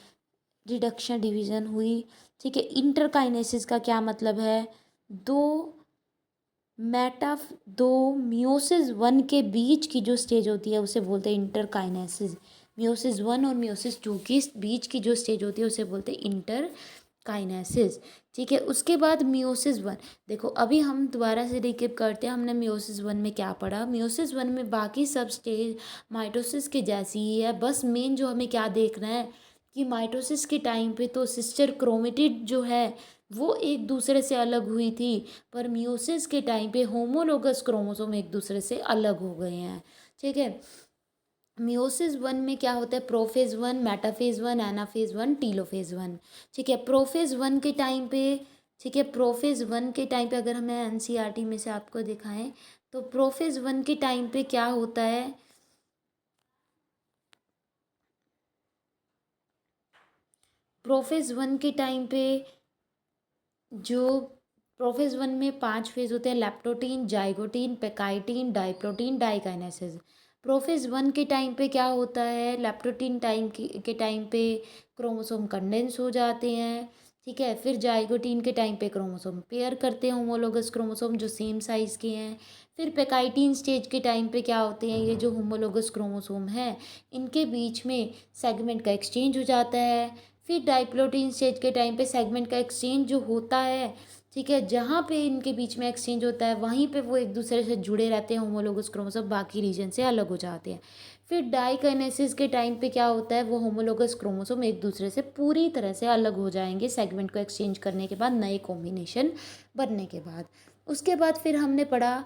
रिडक्शन डिवीज़न हुई। ठीक है, इंटरकाइनेसिस का क्या मतलब है, दो मेटा दो मियोसिस वन के बीच की जो स्टेज होती है उसे बोलते हैं इंटरकाइनेसिस। मियोसिस वन और मियोसिस टू की बीच की जो स्टेज होती है उसे बोलते हैं इंटरकाइनेसिस। ठीक है, उसके बाद मियोसिस वन, देखो अभी हम दोबारा से रिकेप करते हैं, हमने मियोसिस वन में क्या पढ़ा, मियोसिस वन में बाकी सब स्टेज माइटोसिस के जैसी ही है, बस मेन जो हमें क्या देखना है कि माइटोसिस के टाइम पे तो सिस्टर क्रोमेटिड जो है वो एक दूसरे से अलग हुई थी, पर मियोसिस के टाइम पे होमोलोगस क्रोमोसोम एक दूसरे से अलग हो गए हैं। ठीक है, मियोसिस वन में क्या होता है, prophase one, metaphase one, anaphase one, telophase one. ठीक है, प्रोफेज वन के टाइम पे, ठीक है, प्रोफेज वन के टाइम पे अगर हमें एनसीईआरटी में से आपको दिखाएं तो प्रोफेज वन के टाइम पे क्या होता है, प्रोफेज वन के टाइम पे जो प्रोफेज वन में पांच फेज होते हैं, लैप्टोटीन, जाइगोटीन, पेकाइटीन, डाइप्रोटीन, डाइकाइनेसिस। प्रोफेज वन के टाइम पे क्या होता है, लैप्टोटीन के टाइम पे क्रोमोसोम कंडेंस हो जाते हैं। ठीक है, फिर जाइगोटीन के टाइम पे क्रोमोसोम पेयर करते हैं, होमोलोगस क्रोमोसोम जो सेम साइज़ के हैं। फिर पेकाइटीन स्टेज के टाइम पे क्या होते हैं, ये जो होमोलोगस क्रोमोसोम है इनके बीच में सेगमेंट का एक्सचेंज हो जाता है। फिर डाइप्लोटीन स्टेज के टाइम पे सेगमेंट का एक्सचेंज जो होता है, ठीक है, जहाँ पे इनके बीच में एक्सचेंज होता है वहीं पे वो एक दूसरे से जुड़े रहते हैं, होमोलोगस क्रोमोसोम बाकी रीजन से अलग हो जाते हैं। फिर डाइकाइनेसिस के टाइम पे क्या होता है, वो होमोलोगस क्रोमोसोम एक दूसरे से पूरी तरह से अलग हो जाएंगे सेगमेंट को एक्सचेंज करने के बाद, नए कॉम्बिनेशन बनने के बाद। उसके बाद फिर हमने पढ़ा,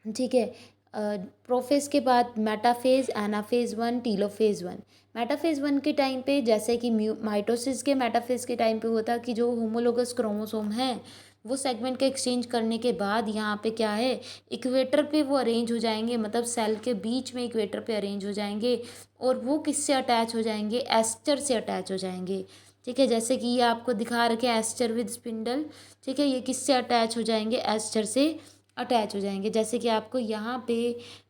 ठीक है, प्रोफेज के बाद metaphase, anaphase one, telophase one. Metaphase one के टाइम पे जैसे कि माइटोसिस के मेटाफेज के टाइम पे होता कि जो होमोलोगस क्रोमोसोम है वो सेगमेंट के एक्सचेंज करने के बाद यहाँ पे क्या है, इक्वेटर पे वो अरेंज हो जाएंगे, मतलब सेल के बीच में इक्वेटर पे अरेंज हो जाएंगे और वो किससे अटैच हो जाएंगे, एस्टर से अटैच हो जाएंगे। ठीक है, जैसे कि ये आपको दिखा रखे एस्टर विद स्पिंडल। ठीक है, ये किससे अटैच हो जाएंगे, एस्टर से अटैच हो जाएंगे। जैसे कि आपको यहाँ पे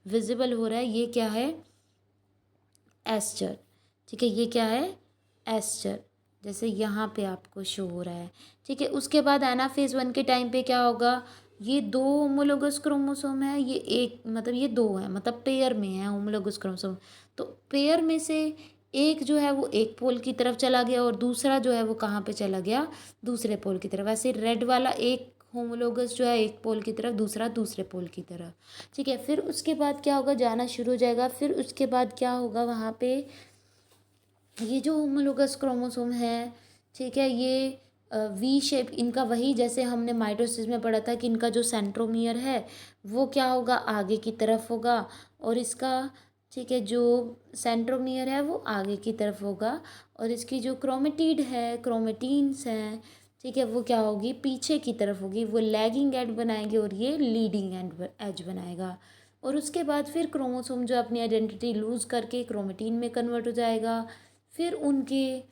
विजिबल हो रहा है, ये क्या है, एस्टर। ठीक है, ये क्या है, एस्टर, जैसे यहाँ पे आपको शो हो रहा है। ठीक है, उसके बाद एनाफेज 1 के टाइम पे क्या होगा, ये दो होमोलोगस क्रोमोसोम है, ये एक मतलब ये दो है, मतलब पेयर में है होमोलोगस क्रोमोसोम। तो पेयर में से एक जो है वो एक पोल की तरफ चला गया और दूसरा जो है वो कहाँ पे चला गया, दूसरे पोल की तरफ। ऐसे रेड वाला एक होमोलोगस जो है एक पोल की तरफ, दूसरा दूसरे पोल की तरफ। ठीक है, फिर उसके बाद क्या होगा, जाना शुरू हो जाएगा। फिर उसके बाद क्या होगा, वहाँ पे ये जो होमोलोगस क्रोमोसोम है, ठीक है, ये वी शेप इनका, वही जैसे हमने माइटोसिस में पढ़ा था कि इनका जो सेंट्रोमियर है वो क्या होगा, आगे की तरफ होगा। और इसका, ठीक है, जो सेंट्रोमियर है वो आगे की तरफ होगा। और इसकी जो क्रोमेटिड है, क्रोमेटीन्स हैं, ठीक है, वो क्या होगी, पीछे की तरफ होगी। वो लैगिंग एड बनाएंगे और ये लीडिंग एज बनाएगा। और उसके बाद फिर क्रोमोसोम जो अपनी आइडेंटिटी लूज़ करके क्रोमेटीन में कन्वर्ट हो जाएगा। फिर उनके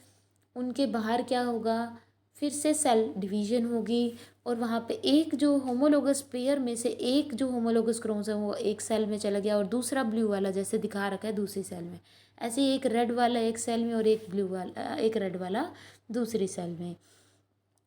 उनके बाहर क्या होगा, फिर से सेल डिवीजन होगी। और वहाँ पे एक जो होमोलोगस पेयर में से एक जो होमोलोगस क्रोमोसोम वो एक सेल में चला गया और दूसरा ब्लू वाला जैसे दिखा रखा है दूसरी सेल में। ऐसे ही एक रेड वाला एक सेल में और एक ब्लू वाला, एक रेड वाला दूसरी सेल में।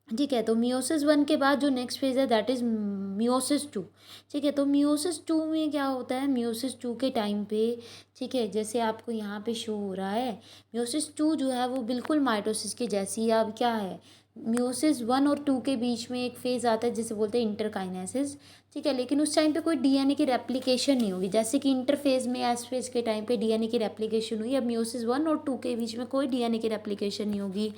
ठीक है, तो मियोसिस 1 के बाद जो नेक्स्ट फेज है दैट इज़ मियोसिस 2। ठीक है, तो मियोसिस 2 में क्या होता है, मियोसिस 2 के टाइम पे, ठीक है, जैसे आपको यहाँ पे शो हो रहा है, मियोसिस 2 जो है वो बिल्कुल माइटोसिस के जैसी अब क्या है, मियोसिस 1 और 2 के बीच में एक फेज़ आता है जिसे बोलते हैं इंटरकाइनेसिस। ठीक है, लेकिन उस टाइम पे कोई डीएनए की रेप्लिकेशन नहीं होगी, जैसे कि इंटरफेज में एस फेज के टाइम पे डीएनए की रेप्लिकेशन हुई। अब मियोसिस 1 और 2 के बीच में कोई डीएनए की रेप्लिकेशन नहीं होगी।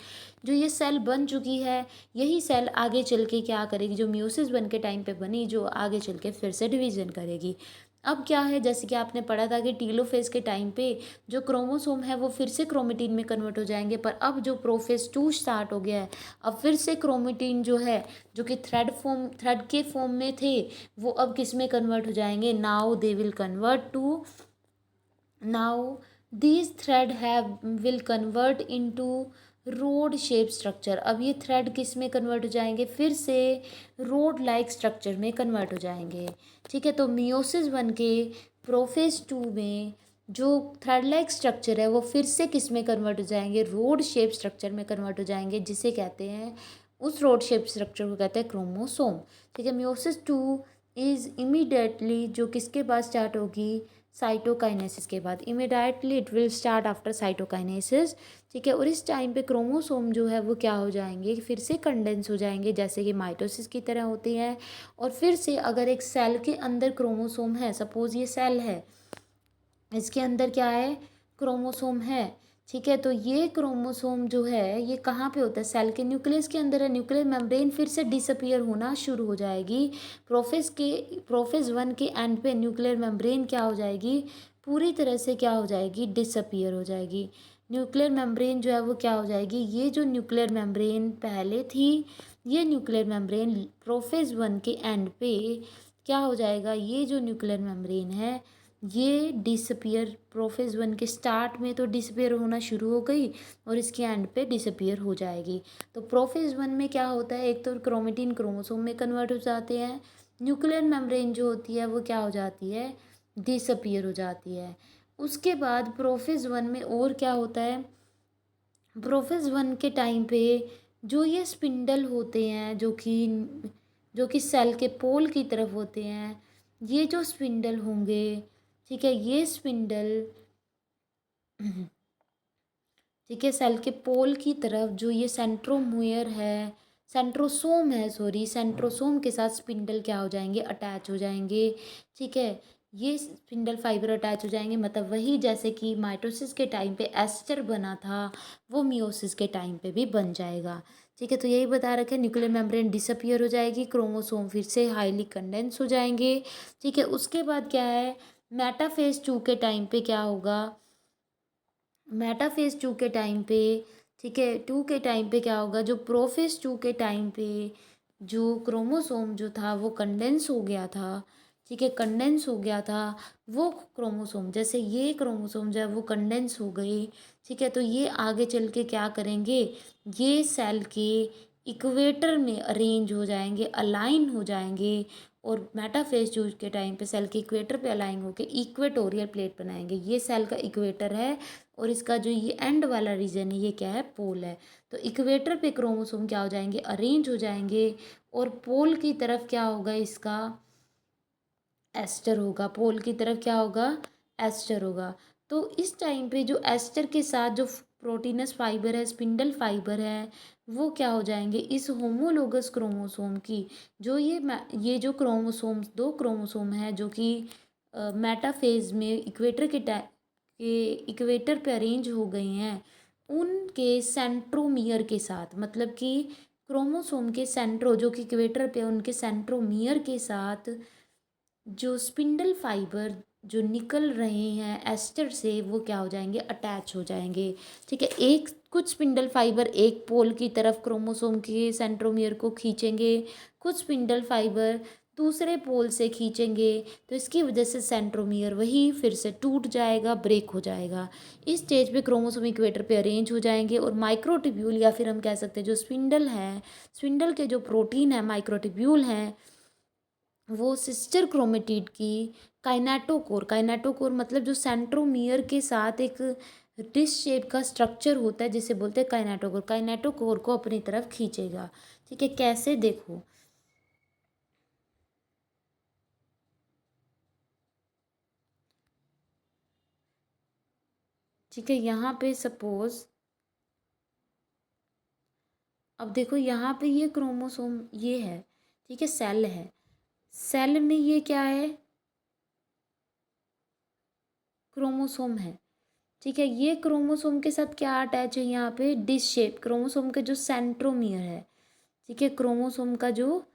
जो ये सेल बन चुकी है, यही सेल आगे चल के क्या करेगी, जो मियोसिस 1 के टाइम पे बनी, जो आगे चल के फिर से डिवीजन करेगी। अब क्या है, जैसे कि आपने पढ़ा था कि टीलोफेज के टाइम पे जो क्रोमोसोम है वो फिर से क्रोमेटिन में कन्वर्ट हो जाएंगे। पर अब जो प्रोफेज 2 स्टार्ट हो गया है, अब फिर से क्रोमेटिन जो है, जो कि थ्रेड के फॉर्म में थे, वो अब किस में कन्वर्ट हो जाएंगे, now they will convert to, now these thread have will convert into rod shape structure. अब ये थ्रेड किस में कन्वर्ट हो जाएंगे, फिर से रोड लाइक स्ट्रक्चर में कन्वर्ट हो जाएंगे। ठीक है, तो मियोसिस 1 के प्रोफेज 2 में जो थ्रेड लाइक स्ट्रक्चर है वो फिर से किस में कन्वर्ट हो जाएंगे, रोड शेप स्ट्रक्चर में कन्वर्ट हो जाएंगे, जिसे कहते हैं, उस रोड शेप स्ट्रक्चर को कहते हैं क्रोमोसोम। ठीक है, मियोसिस 2 इज़ इमीडिएटली जो किसके बाद स्टार्ट होगी, साइटोकाइनेसिस के बाद। Immediately it will start after cytokinesis. ठीक है, और इस टाइम पे क्रोमोसोम जो है वो क्या हो जाएंगे, फिर से कंडेंस हो जाएंगे जैसे कि माइटोसिस की तरह होती हैं। और फिर से अगर एक सेल के अंदर क्रोमोसोम है, सपोज ये सेल है, इसके अंदर क्या है, क्रोमोसोम है। ठीक है, तो ये क्रोमोसोम जो है ये कहाँ पे होता है, सेल के न्यूक्लियस के अंदर है। न्यूक्लियर मेम्ब्रेन फिर से डिसअपियर होना शुरू हो जाएगी। प्रोफेज 1 के एंड पे न्यूक्लियर मेम्ब्रेन क्या हो जाएगी, पूरी तरह से क्या हो जाएगी, डिसअपियर हो जाएगी। न्यूक्लियर मेम्ब्रेन जो है वो क्या हो जाएगी, ये जो न्यूक्लियर मेम्ब्रेन पहले थी, ये न्यूक्लियर मेम्ब्रेन प्रोफेज 1 के एंड पे क्या हो जाएगा, ये जो न्यूक्लियर मेम्ब्रेन है ये डिसअपियर, प्रोफेज 1 के स्टार्ट में तो डिसअपियर होना शुरू हो गई और इसके एंड पे डिसअपियर हो जाएगी। तो प्रोफेज 1 में क्या होता है, एक तो क्रोमेटिन क्रोमोसोम में कन्वर्ट हो जाते हैं, न्यूक्लियर मेम्ब्रेन जो होती है वो क्या हो जाती है, डिसअपियर हो जाती है। उसके बाद प्रोफेज 1 में और क्या होता है, प्रोफेज 1 के टाइम पे जो ये स्पिंडल होते हैं, जो कि सेल के पोल की तरफ होते हैं, ये जो स्पिंडल होंगे, ठीक है, ये स्पिंडल ठीक है, सेल के पोल की तरफ जो ये सेंट्रोमियर है, सेंट्रोसोम है, सॉरी, सेंट्रोसोम के साथ स्पिंडल क्या हो जाएंगे, अटैच हो जाएंगे। ठीक है, ये स्पिंडल फाइबर अटैच हो जाएंगे, मतलब वही जैसे कि माइटोसिस के टाइम पे एस्टर बना था वो मियोसिस के टाइम पे भी बन जाएगा। ठीक है, तो यही बता रखे, न्यूक्लियर मेम्ब्रेन डिसअपियर हो जाएगी, क्रोमोसोम फिर से हाईली कंडेंस हो जाएंगे। ठीक है, उसके बाद क्या है, मेटाफेज 2 के टाइम पे क्या होगा, मेटाफेज 2 के टाइम पे, ठीक है, 2 के टाइम पे क्या होगा, जो प्रोफेज 2 के टाइम पे जो क्रोमोसोम जो था वो कंडेंस हो गया था। ठीक है, कंडेंस हो गया था वो क्रोमोसोम, जैसे ये क्रोमोसोम जो है वो कंडेंस हो गई। ठीक है, तो ये आगे चल के क्या करेंगे, ये सेल के इक्वेटर में अरेंज हो जाएंगे, अलाइन हो जाएंगे, और मेटाफेज जो के टाइम पे सेल के इक्वेटर पे अलाइन होकर इक्वेटोरियल प्लेट बनाएंगे। ये सेल का इक्वेटर है और इसका जो ये एंड वाला रीजन है ये क्या है, पोल है। तो इक्वेटर पे क्रोमोसोम क्या हो जाएंगे, अरेंज हो जाएंगे, और पोल की तरफ क्या होगा, इसका एस्टर होगा। पोल की तरफ क्या होगा, एस्टर होगा। तो इस टाइम पे जो एस्टर के साथ जो प्रोटीनस फाइबर है, स्पिंडल फाइबर है, वो क्या हो जाएंगे, इस होमोलोगस क्रोमोसोम की जो ये जो क्रोमोसोम, दो क्रोमोसोम है जो कि मेटाफेज में के इक्वेटर पे अरेंज हो गई हैं, उनके सेंट्रोमियर के साथ, मतलब कि क्रोमोसोम के सेंट्रो जो कि इक्वेटर पे उनके सेंट्रोमियर के साथ जो स्पिंडल फाइबर जो निकल रहे हैं एस्टर से, वो क्या हो जाएंगे, अटैच हो जाएंगे। ठीक है, एक कुछ स्पिंडल फाइबर एक पोल की तरफ क्रोमोसोम के सेंट्रोमियर को खींचेंगे, कुछ स्पिंडल फाइबर दूसरे पोल से खींचेंगे, तो इसकी वजह से सेंट्रोमियर वही फिर से टूट जाएगा, ब्रेक हो जाएगा। इस स्टेज पे क्रोमोसोम इक्वेटर पे अरेंज हो जाएंगे, और माइक्रोट्यूब्यूल या फिर हम कह सकते हैं जो स्पिंडल है, स्पिंडल के जो प्रोटीन है माइक्रोट्यूब्यूल हैं, वो सिस्टर क्रोमेटिड की काइनेटोकोर मतलब जो सेंट्रोमियर के साथ एक डिश शेप का स्ट्रक्चर होता है जिसे बोलते हैं काइनेटोकोर को अपनी तरफ खींचेगा। ठीक है, कैसे, देखो, ठीक है, यहाँ पे सपोज, अब देखो यहाँ पे ये क्रोमोसोम ये है, ठीक है, सेल है, सेल में ये क्या है, क्रोमोसोम है। ठीक है, ये क्रोमोसोम के साथ क्या अटैच है, यहाँ पे डिश शेप क्रोमोसोम का जो सेंट्रोमियर है। ठीक है, क्रोमोसोम का जो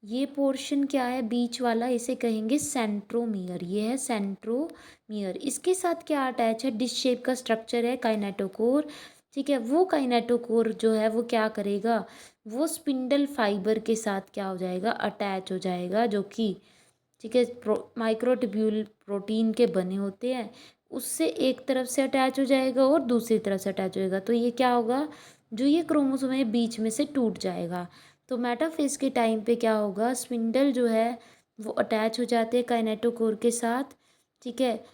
ये पोर्शन क्या है बीच वाला, इसे कहेंगे सेंट्रोमियर, ये है सेंट्रोमियर। इसके साथ क्या अटैच है, डिश शेप का स्ट्रक्चर है काइनेटोकोर। ठीक है, वो काइनेटोकोर जो है वो क्या करेगा, वो स्पिंडल फाइबर के साथ क्या हो जाएगा, अटैच हो जाएगा, जो कि, ठीक है, माइक्रोट्यूब्यूल प्रोटीन के बने होते हैं, उससे एक तरफ से अटैच हो जाएगा और दूसरी तरफ से अटैच हो जाएगा। तो ये क्या होगा, जो ये क्रोमोसोम है बीच में से टूट जाएगा। तो मेटाफेज के टाइम पे क्या होगा, स्पिंडल जो है वो अटैच हो जाते हैं काइनेटोकोर के साथ। ठीक है,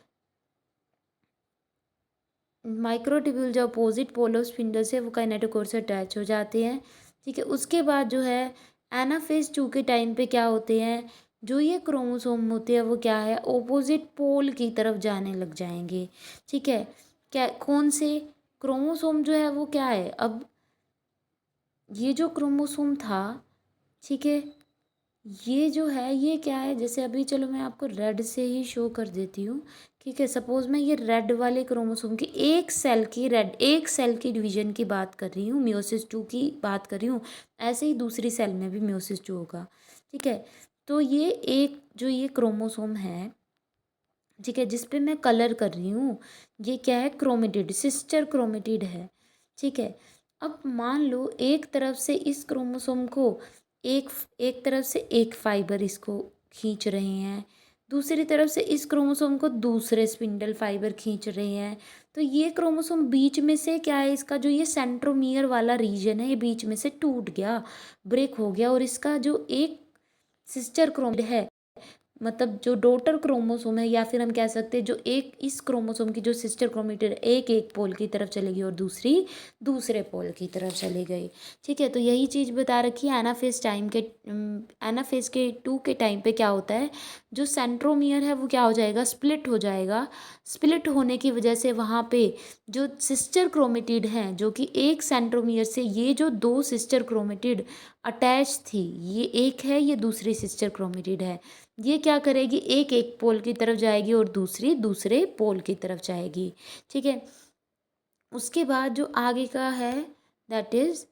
माइक्रोट्यूब्यूल जो अपोजिट पोल ऑफ स्पिंडल से वो काइनेटोकोर से अटैच हो जाते हैं। ठीक है, उसके बाद जो है एनाफेज 2 के टाइम पे क्या होते हैं, जो ये क्रोमोसोम होते हैं वो क्या है, ओपोजिट पोल की तरफ जाने लग जाएंगे। ठीक है, क्या, कौन से क्रोमोसोम जो है वो क्या है, अब ये जो क्रोमोसोम था, ठीक है, ये जो है ये क्या है, जैसे अभी चलो मैं आपको रेड से ही शो कर देती हूँ। ठीक है, सपोज मैं ये रेड वाले क्रोमोसोम की एक सेल की डिवीजन की बात कर रही हूँ, मियोसिस 2 की बात कर रही हूँ, ऐसे ही दूसरी सेल में भी मियोसिस 2 होगा। ठीक है, तो ये एक जो ये क्रोमोसोम है, ठीक है, जिस पे मैं कलर कर रही हूँ, ये क्या है, क्रोमेटिड, सिस्टर क्रोमेटिड है। ठीक है, अब मान लो एक तरफ से इस क्रोमोसोम को एक एक तरफ से एक फाइबर इसको खींच रहे हैं, दूसरी तरफ से इस क्रोमोसोम को दूसरे स्पिंडल फाइबर खींच रहे हैं। तो ये क्रोमोसोम बीच में से क्या है, इसका जो ये सेंट्रोमियर वाला रीजन है ये बीच में से टूट गया, ब्रेक हो गया, और इसका जो एक सिस्टर क्रोमेटिड है, मतलब जो डॉटर क्रोमोसोम है, या फिर हम कह सकते हैं जो एक इस क्रोमोसोम की जो सिस्टर क्रोमेटिड एक एक पोल की तरफ चलेगी और दूसरी दूसरे पोल की तरफ चली गई। ठीक है, तो यही चीज़ बता रखी है एनाफेज के 2 के टाइम पे क्या होता है, जो सेंट्रोमियर है वो क्या हो जाएगा, स्प्लिट हो जाएगा। स्प्लिट होने की वजह से वहाँ पे जो सिस्टर क्रोमेटिड हैं, जो कि एक सेंट्रोमियर से ये जो दो सिस्टर क्रोमेटिड अटैच थी, ये एक है, ये दूसरी सिस्टर क्रोमेटिड है, ये क्या करेगी, एक एक पोल की तरफ जाएगी और दूसरी दूसरे पोल की तरफ जाएगी। ठीक है, उसके बाद जो आगे का है दैट इज,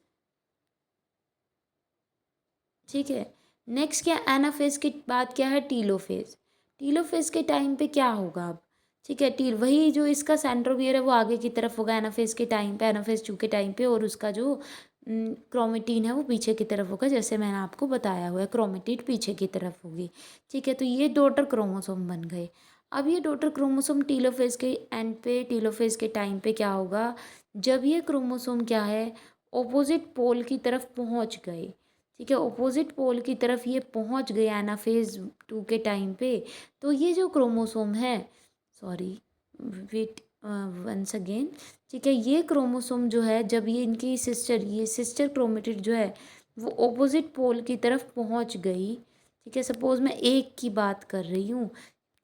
ठीक है, नेक्स्ट क्या, एनाफेज के बाद क्या है, टीलोफेज। टीलोफेज के टाइम पे क्या होगा अब, ठीक है, टील वही जो इसका सेंट्रोमियर है वो आगे की तरफ होगा एनाफेज के टाइम पे, एनाफेज 2 के टाइम पे, और उसका जो क्रोमेटिन है वो पीछे की तरफ होगा, जैसे मैंने आपको बताया हुआ है क्रोमेटिड पीछे की तरफ होगी। ठीक है, तो ये डॉटर क्रोमोसोम बन गए। अब ये डॉटर क्रोमोसोम टीलोफेज के एंड पे, टीलोफेज के टाइम पे क्या होगा, जब ये क्रोमोसोम क्या है, ऑपोजिट पोल की तरफ पहुंच गए। ठीक है, ऑपोजिट पोल की तरफ ये पहुंच गए एनाफेज 2 के टाइम पे, तो ये जो क्रोमोसोम है, सॉरी वेट वंस अगेन, ठीक है, ये क्रोमोसोम जो है, जब ये इनकी सिस्टर, ये सिस्टर क्रोमेटिड जो है वो ऑपोजिट पोल की तरफ पहुंच गई। ठीक है, सपोज मैं एक की बात कर रही हूँ।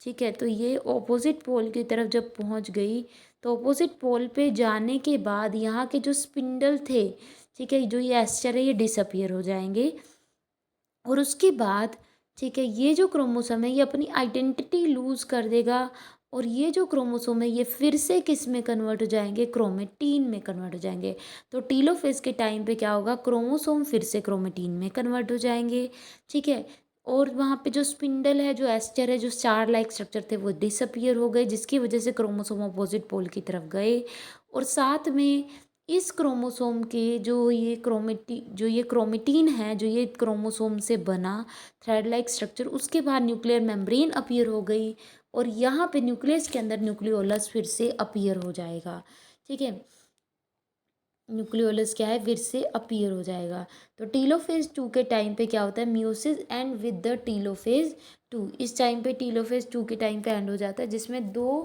ठीक है, तो ये ऑपोजिट पोल की तरफ जब पहुंच गई, तो ऑपोजिट पोल पे जाने के बाद यहाँ के जो स्पिंडल थे, ठीक है, जो ये एस्टर है, ये डिसअपियर हो जाएंगे। और उसके बाद ठीक है, ये जो क्रोमोसोम है ये अपनी आइडेंटिटी लूज़ कर देगा, और ये जो क्रोमोसोम है ये फिर से किस में कन्वर्ट हो जाएंगे, क्रोमेटीन में कन्वर्ट हो जाएंगे। तो टीलोफेज के टाइम पे क्या होगा, क्रोमोसोम फिर से क्रोमेटीन में कन्वर्ट हो जाएंगे। ठीक है, और वहाँ पे जो स्पिंडल है, जो एस्टर है, जो स्टार लाइक स्ट्रक्चर थे, वो डिसअपियर हो गए, जिसकी वजह से क्रोमोसोम अपोजिट पोल की तरफ गए। और साथ में इस क्रोमोसोम के जो ये क्रोमेटीन है, जो ये क्रोमोसोम से बना थ्रेड लाइक स्ट्रक्चर, उसके बाद न्यूक्लियर मेम्ब्रेन अपीयर हो गई, और यहाँ पे न्यूक्लियस के अंदर न्यूक्लियोलस फिर से अपीयर हो जाएगा। ठीक है, न्यूक्लियोलस क्या है, फिर से अपीयर हो जाएगा। तो टीलोफेज 2 के टाइम पे क्या होता है, meiosis and with the telophase 2। इस टाइम पे टीलोफेज 2 के टाइम पे एंड हो जाता है, जिसमें दो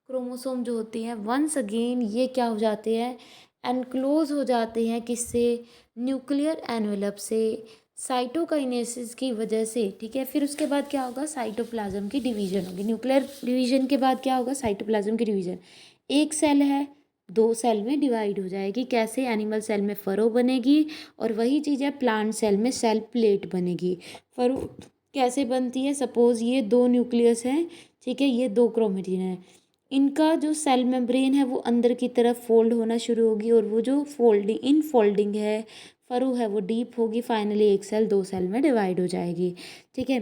क्रोमोसोम जो होते हैं वंस अगेन ये क्या हो जाते हैं, एनक्लोज हो जाते हैं, किससे, न्यूक्लियर एनवेलप से, साइटोकाइनेसिस की वजह से। ठीक है, फिर उसके बाद क्या होगा, साइटोप्लाज्म की डिवीजन होगी। न्यूक्लियर डिवीजन के बाद क्या होगा, साइटोप्लाज्म की डिवीजन। एक सेल है, दो सेल में डिवाइड हो जाएगी। कैसे, एनिमल सेल में फरो बनेगी, और वही चीज़ है प्लांट सेल में सेल प्लेट बनेगी। फरो कैसे बनती है, सपोज ये दो न्यूक्लियस हैं, ठीक है, ये दो क्रोमेटिन है, इनका जो सेल मेम्ब्रेन है वो अंदर की तरफ फोल्ड होना शुरू होगी, और वो जो फोल्डिंग है, फरो है, वो डीप होगी। फाइनली एक सेल दो सेल में डिवाइड हो जाएगी। ठीक है,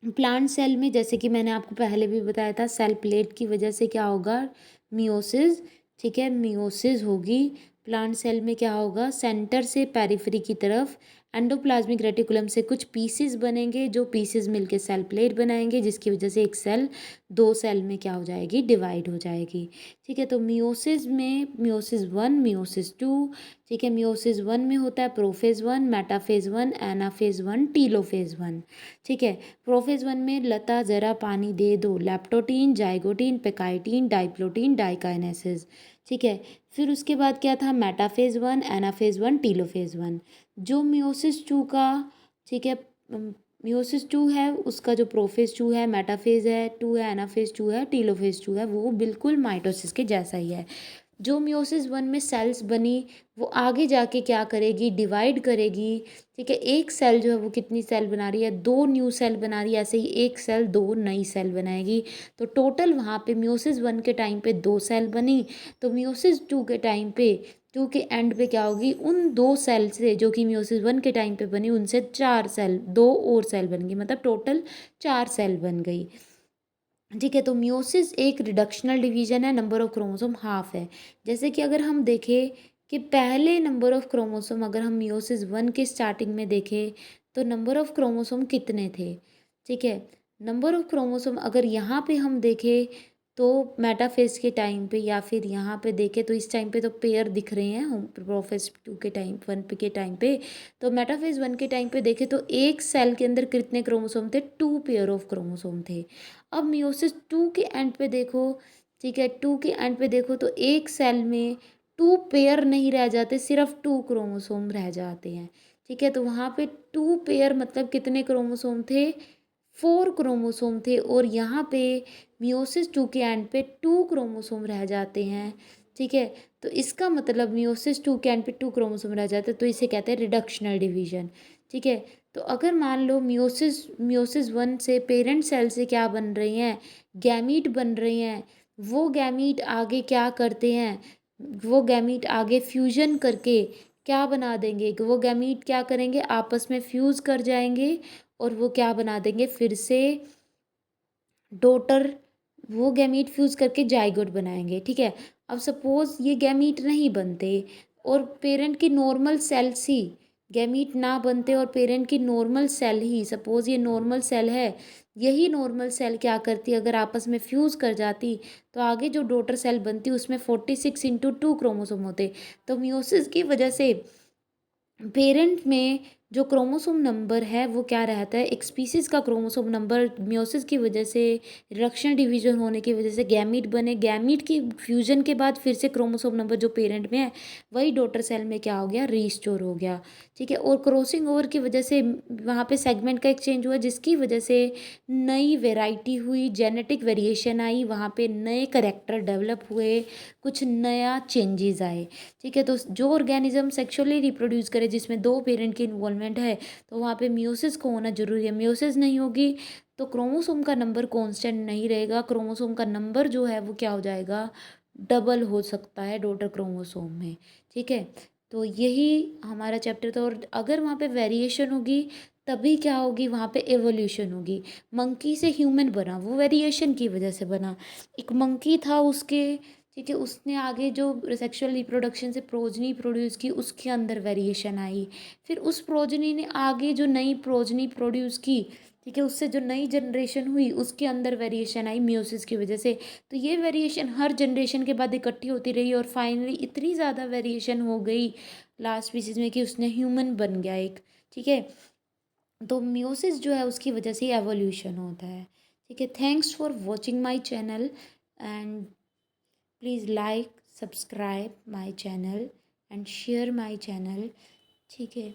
प्लांट सेल में जैसे कि मैंने आपको पहले भी बताया था, सेल प्लेट की वजह से क्या होगा, मियोसिस। ठीक है, मियोसिस होगी। प्लांट सेल में क्या होगा, सेंटर से पेरिफेरी की तरफ एंडोप्लाज्मिक रेटिकुलम से कुछ पीसेस बनेंगे, जो पीसेस मिलके सेल प्लेट बनाएंगे, जिसकी वजह से एक सेल दो सेल में क्या हो जाएगी, डिवाइड हो जाएगी। ठीक है, तो मियोसिस में मियोसिस 1, मियोसिस 2। ठीक है, मियोसिस 1 में होता है प्रोफेज 1, मेटाफेज 1, एनाफेज 1, टीलोफेज 1। ठीक है, प्रोफेज 1 में लता जरा पानी दे दो, लैप्टोटीन, जाइगोटीन, पेकाइटीन, डाइप्लोटीन, डाइकाइनेसिस। ठीक है, फिर उसके बाद क्या था, मेटाफेज 1, एनाफेज 1, टीलोफेज 1। जो मियोसिस 2 का, ठीक है, मियोसिस 2 है, उसका जो प्रोफेज 2 है, मेटाफेज है 2 है, एनाफेज 2 है, टीलोफेज 2 है, वो बिल्कुल माइटोसिस के जैसा ही है। जो मियोसिस 1 में सेल्स बनी, वो आगे जाके क्या करेगी, डिवाइड करेगी। ठीक है, एक सेल जो है वो कितनी सेल बना रही है, दो न्यू सेल बना रही है, ऐसे ही एक सेल दो नई सेल बनाएगी। तो टोटल वहाँ पे मियोसिस 1 के टाइम पे दो सेल बनी, तो मियोसिस 2 के टाइम पे, 2 के एंड पे क्या होगी, उन दो सेल से जो कि मियोसिस 1 के टाइम पे बनी, उनसे चार सेल, दो और सेल बन गई, मतलब टोटल चार सेल बन गई। ठीक है, तो मियोसिस एक रिडक्शनल डिवीजन है, नंबर ऑफ क्रोमोसोम हाफ है। जैसे कि अगर हम देखें कि पहले नंबर ऑफ क्रोमोसोम, अगर हम मियोसिस 1 के स्टार्टिंग में देखें तो नंबर ऑफ क्रोमोसोम कितने थे। ठीक है, नंबर ऑफ क्रोमोसोम अगर यहाँ पे हम देखें तो मेटाफेज के टाइम पे, या फिर यहाँ पे देखें तो इस टाइम पे तो पेयर दिख रहे हैं, हम प्रोफेज 2 के टाइम 1 पे के टाइम पे, तो मेटाफेज 1 के टाइम पे देखें तो एक सेल के अंदर कितने क्रोमोसोम थे, 2 पेयर ऑफ क्रोमोसोम थे। अब मियोसिस 2 के एंड पे देखो, ठीक है, 2 के एंड पे देखो तो एक सेल में 2 पेयर नहीं रह जाते, सिर्फ 2 क्रोमोसोम रह जाते हैं। ठीक है, तो वहाँ पे 2 पेयर मतलब कितने क्रोमोसोम थे, 4 क्रोमोसोम थे, और यहाँ पे मियोसिस 2 के एंड पे 2 क्रोमोसोम रह जाते हैं। ठीक है, तो इसका मतलब मियोसिस 2 के एंड पे 2 क्रोमोसोम रह जाते हैं, तो इसे कहते हैं रिडक्शनल डिवीजन। ठीक है, तो अगर मान लो मियोसिस 1 से पेरेंट सेल से क्या बन रही हैं, गैमीट बन रही हैं, वो गैमीट आगे क्या करते हैं, वो गैमीट आगे फ्यूजन करके क्या बना देंगे, कि वो गैमीट क्या करेंगे, आपस में फ्यूज़ कर जाएंगे, और वो क्या बना देंगे, फिर से डॉटर, वो गैमीट फ्यूज़ करके जाइगोट बनाएंगे। ठीक है, अब सपोज ये गैमीट नहीं बनते, और पेरेंट की नॉर्मल सेल्स ही गैमीट ना बनते और पेरेंट की नॉर्मल सेल ही, सपोज ये नॉर्मल सेल है, यही नॉर्मल सेल क्या करती अगर आपस में फ्यूज़ कर जाती तो आगे जो डॉटर सेल बनती उसमें 46/2 क्रोमोसोम होते। तो मियोसिस की वजह से पेरेंट में जो क्रोमोसोम नंबर है वो क्या रहता है, एक स्पीसीज़ का क्रोमोसोम नंबर मियोसिस की वजह से, रिडक्शन डिवीजन होने की वजह से गैमीट बने, गैमीट की फ्यूजन के बाद फिर से क्रोमोसोम नंबर जो पेरेंट में है वही डॉटर सेल में क्या हो गया, रीस्टोर हो गया। ठीक है, और क्रॉसिंग ओवर की वजह से वहाँ पे सेगमेंट का एक्सचेंज हुआ जिसकी वजह से नई वेराइटी हुई, जेनेटिक वेरिएशन आई, वहाँ पे नए करेक्टर डेवलप हुए, कुछ नया चेंजेस आए। ठीक है, तो जो ऑर्गेनिज्म सेक्सुअली रिप्रोड्यूस करे जिसमें दो पेरेंट की इन्वॉल्वमेंट है तो वहाँ पे मियोसिस को होना जरूरी है। मियोसिस नहीं होगी तो क्रोमोसोम का नंबर कांस्टेंट नहीं रहेगा, क्रोमोसोम का नंबर जो है वो क्या हो जाएगा, डबल हो सकता है डॉटर क्रोमोसोम में। ठीक है, तो यही हमारा चैप्टर था। और अगर वहाँ पे वेरिएशन होगी तभी क्या होगी, वहाँ पे एवोल्यूशन होगी। मंकी से ह्यूमन बना वो वेरिएशन की वजह से बना। एक मंकी था उसके, ठीक है, उसने आगे जो सेक्सुअल रिप्रोडक्शन से प्रोजनी प्रोड्यूस की उसके अंदर वेरिएशन आई, फिर उस प्रोजनी ने आगे जो नई प्रोजनी प्रोड्यूस की, ठीक है, उससे जो नई जनरेशन हुई उसके अंदर वेरिएशन आई मियोसिस की वजह से। तो ये वेरिएशन हर जनरेशन के बाद इकट्ठी होती रही और फाइनली इतनी ज़्यादा वेरिएशन हो गई लास्ट स्पीसीज में कि उसने ह्यूमन बन गया एक। ठीक है, तो मियोसिस जो है उसकी वजह से एवोल्यूशन होता है। ठीक है, thanks for watching my channel and please like subscribe my channel and share my channel. ठीक है,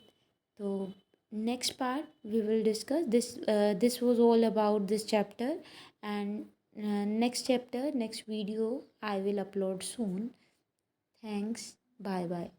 तो next part we will discuss this was all about this chapter and next chapter next video I will upload soon. Thanks, bye bye.